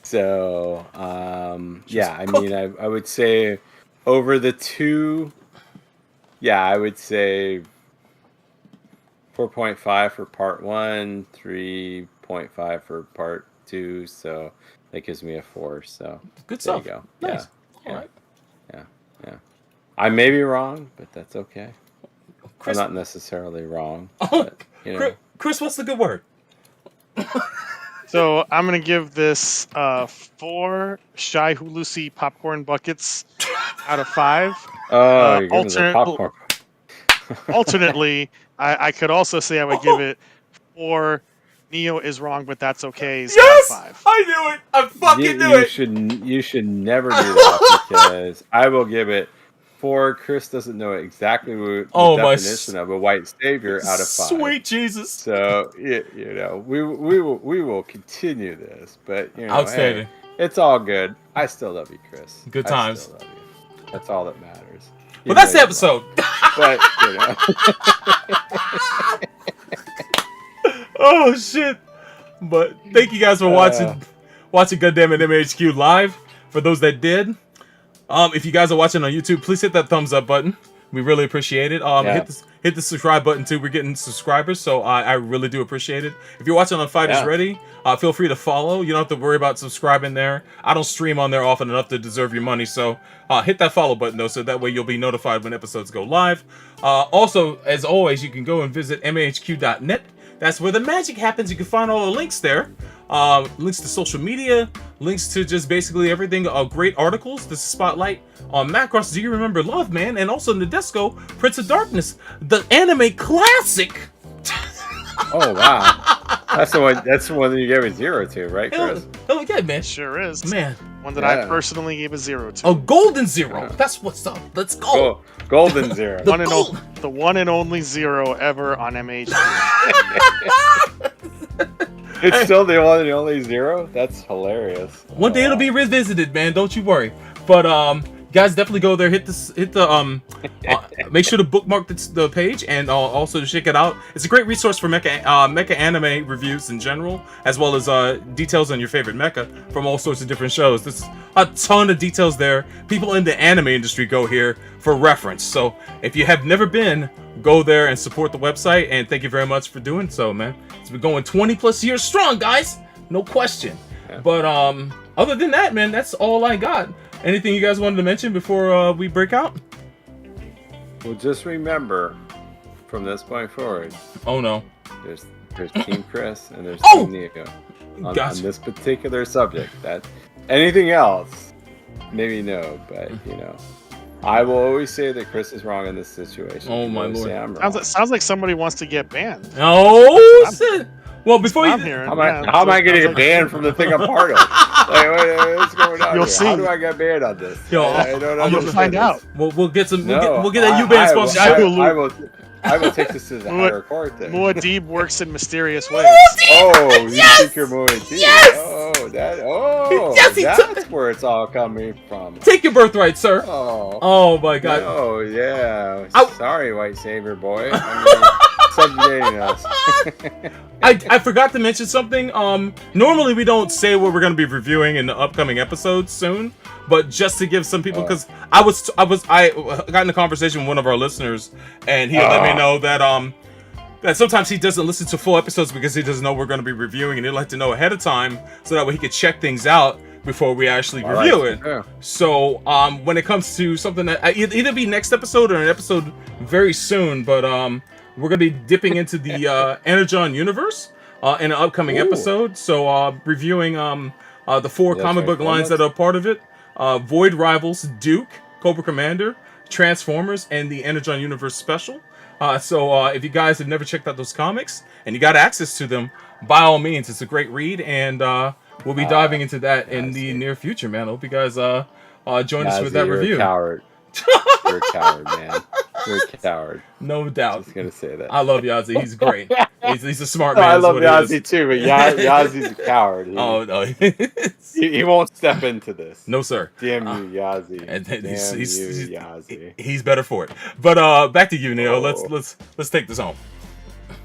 So, I mean, I would say over the two, I would say 4.5 for part 1, 3.5 for part 2. So that gives me a 4. So good stuff. There you go. Nice. Yeah. All right. Yeah. I may be wrong, but that's okay. Chris, I'm not necessarily wrong. Oh, but, Chris, what's the good word? So I'm gonna give this 4 Shy Hulusi popcorn buckets out of 5. Oh, you're giving the popcorn. Alternately, I could also say I would give it 4 Neo is wrong, but that's okay. Yes, out of 5. I knew it. I fucking knew it. You should never do that because I will give it 4. Chris doesn't know exactly what the definition of a white savior out of 5. Sweet Jesus. So we will continue this, but outstanding. Hey, it's all good. I still love you, Chris. Good times. I still love you. That's all that matters. Well, that's the episode. But Oh shit! But thank you guys for watching Gundam and MAHQ live. For those that did, if you guys are watching on YouTube, please hit that thumbs up button. We really appreciate it. Hit the subscribe button too. We're getting subscribers, so I really do appreciate it. If you're watching on Fighters Ready, feel free to follow. You don't have to worry about subscribing there. I don't stream on there often enough to deserve your money, so hit that follow button though, so that way you'll be notified when episodes go live. Also, as always, you can go and visit mahq.net. That's where the magic happens. You can find all the links there. Links to social media, links to just basically everything. Great articles. This is Spotlight on Macross. Do You Remember Love, man? And also Nadesco, Prince of Darkness, the anime classic. Oh wow, that's the one. That's the one that you gave a 0 to, right, Chris? Oh yeah, man. Sure is, man. One that I personally gave a 0 to. A golden 0. That's what's up. Let's go. Golden 0. The one and only 0 ever on MHQ. It's still the one and only 0? That's hilarious. One day it'll be revisited, man. Don't you worry. But guys, definitely go there. Hit the make sure to bookmark the page and also to check it out. It's a great resource for mecha anime reviews in general, as well as details on your favorite mecha from all sorts of different shows. There's a ton of details there. People in the anime industry go here for reference. So if you have never been, go there and support the website. And thank you very much for doing so, man. It's been going 20+ years strong, guys. No question. Yeah. But other than that, man, that's all I got. Anything you guys wanted to mention before we break out? Well, just remember, from this point forward. Oh no. There's Team Chris and there's Team Nico on this particular subject. That anything else, maybe no, but I will always say that Chris is wrong in this situation. Oh my lord! Sounds like somebody wants to get banned. Oh shit! Well, before how am I going to get banned from the thing I'm part of? What's going on? You'll see. How do I get banned on this? You'll find out. We'll get some. We'll get that U-Ban sponsorship. I will take this to the higher court then. Muad'Dib works in mysterious ways. Oh, you think you're Muad'Dib? Yes! That's where it's all coming from. Take your birthright, sir. Oh my God. Oh yeah. Sorry, white savior boy. subjugating us. I forgot to mention something. Normally we don't say what we're going to be reviewing in the upcoming episodes soon, but just to give some people, because I got in a conversation with one of our listeners, and he let me know that that sometimes he doesn't listen to full episodes because he doesn't know we're going to be reviewing, and he'd like to know ahead of time so that way he could check things out before we actually review it. Yeah. So when it comes to something that either be next episode or an episode very soon, but we're gonna be dipping into the Energon universe in an upcoming episode. So reviewing the 4 comic book lines that are part of it: Void Rivals, Duke, Cobra Commander, Transformers, and the Energon Universe Special. So if you guys have never checked out those comics and you got access to them, by all means, it's a great read, and we'll be diving into that in the near future, man. I hope you guys join us for that review. You're a coward. You're a coward, man. You're a coward. No doubt. Just gonna say that. I love Yazzie. He's great. He's a smart man. I love Yazzie too, but Yazzie's a coward. No. He won't step into this. No, sir. Damn you, Yazzie. He's Yazzie. He's better for it. But back to you, Neil. Let's take this home.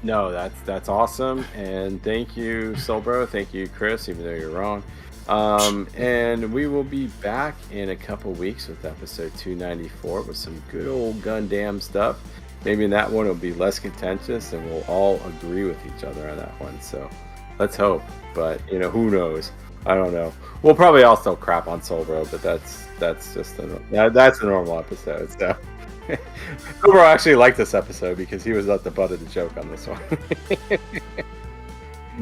No, that's awesome, and thank you, Solbro. Thank you, Chris, even though you're wrong. And we will be back in a couple weeks with episode 294 with some good old Gundam stuff. Maybe in that one it'll be less contentious, and we'll all agree with each other on that one. So let's hope. But who knows? I don't know. We'll probably all still crap on Solbro, but that's just that's a normal episode. So. Solbro actually liked this episode because he was at the butt of the joke on this one.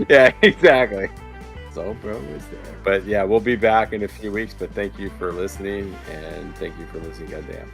Yeah, exactly. Solbro was there. But yeah, we'll be back in a few weeks. But thank you for listening, and thank you for listening, Gundam.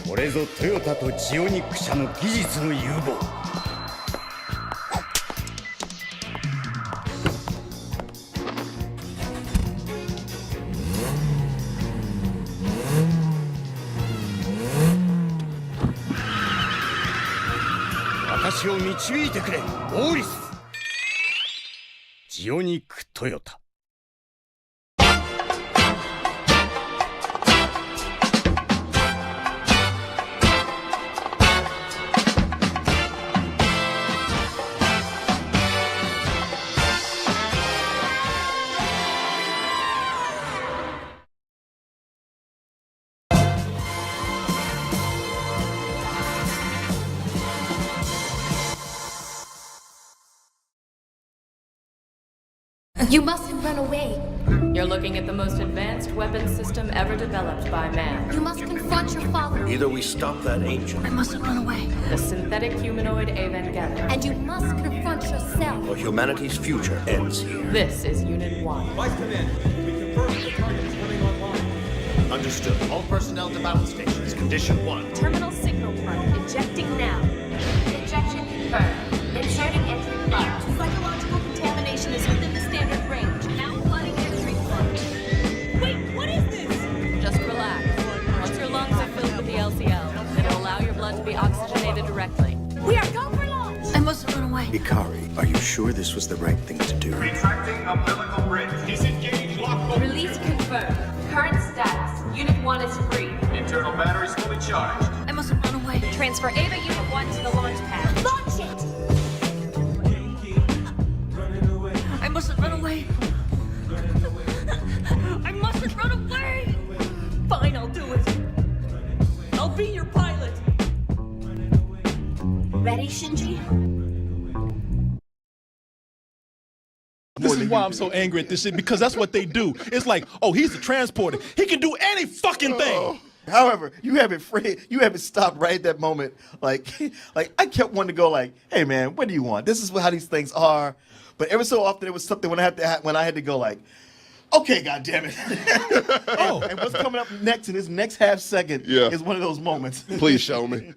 これぞトヨタとジオニック社の技術の融合。私を導いてくれ、オーリス。ジオニックトヨタ。You mustn't run away. You're looking at the most advanced weapon system ever developed by man. You must confront your father. Either we stop that angel. I mustn't run away. The synthetic humanoid Evangelion. And you must confront yourself. Or humanity's future ends here. This is Unit 1. Vice Commander, we confirm the target is coming online. Understood. All personnel to battle stations. Condition 1. Terminal signal plug. Ejecting now. Injection confirmed. Inserting entry plug. Psychological contamination is within the standard range. Now flooding entry plug. Wait, what is this? Just relax. Once your lungs are filled with the LCL, it'll allow your blood to be oxygenated directly. We are go for launch! I mustn't run away. Ikari, are you sure this was the right thing to do? Retracting umbilical bridge. Disengage lock. Release confirmed. Current status. Unit 1 is free. Internal batteries fully charged. I mustn't run away. Transfer Ava Unit 1 to the launch pad. Launch it! I mustn't run away. I mustn't run away! Fine, I'll do it. I'll be your pilot. Ready, Shinji? This is why I'm so angry at this shit, because that's what they do. It's like, oh, he's a transporter. He can do any fucking thing. However, you haven't stopped right at that moment. Like I kept wanting to go like, hey man, what do you want? This is how these things are. But every so often it was something when I had to go like, okay, goddammit. Oh, and what's coming up next in this next half second is one of those moments. Please show me.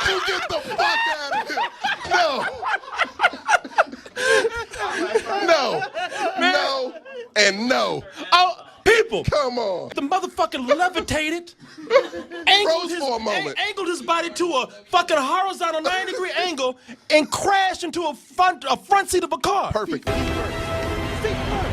You get the fuck out of here! No! No! No! And no! Oh, people! Come on! The motherfucker levitated, angled his body to a fucking horizontal 90-degree angle, and crashed into a front seat of a car. Perfect. Feet first.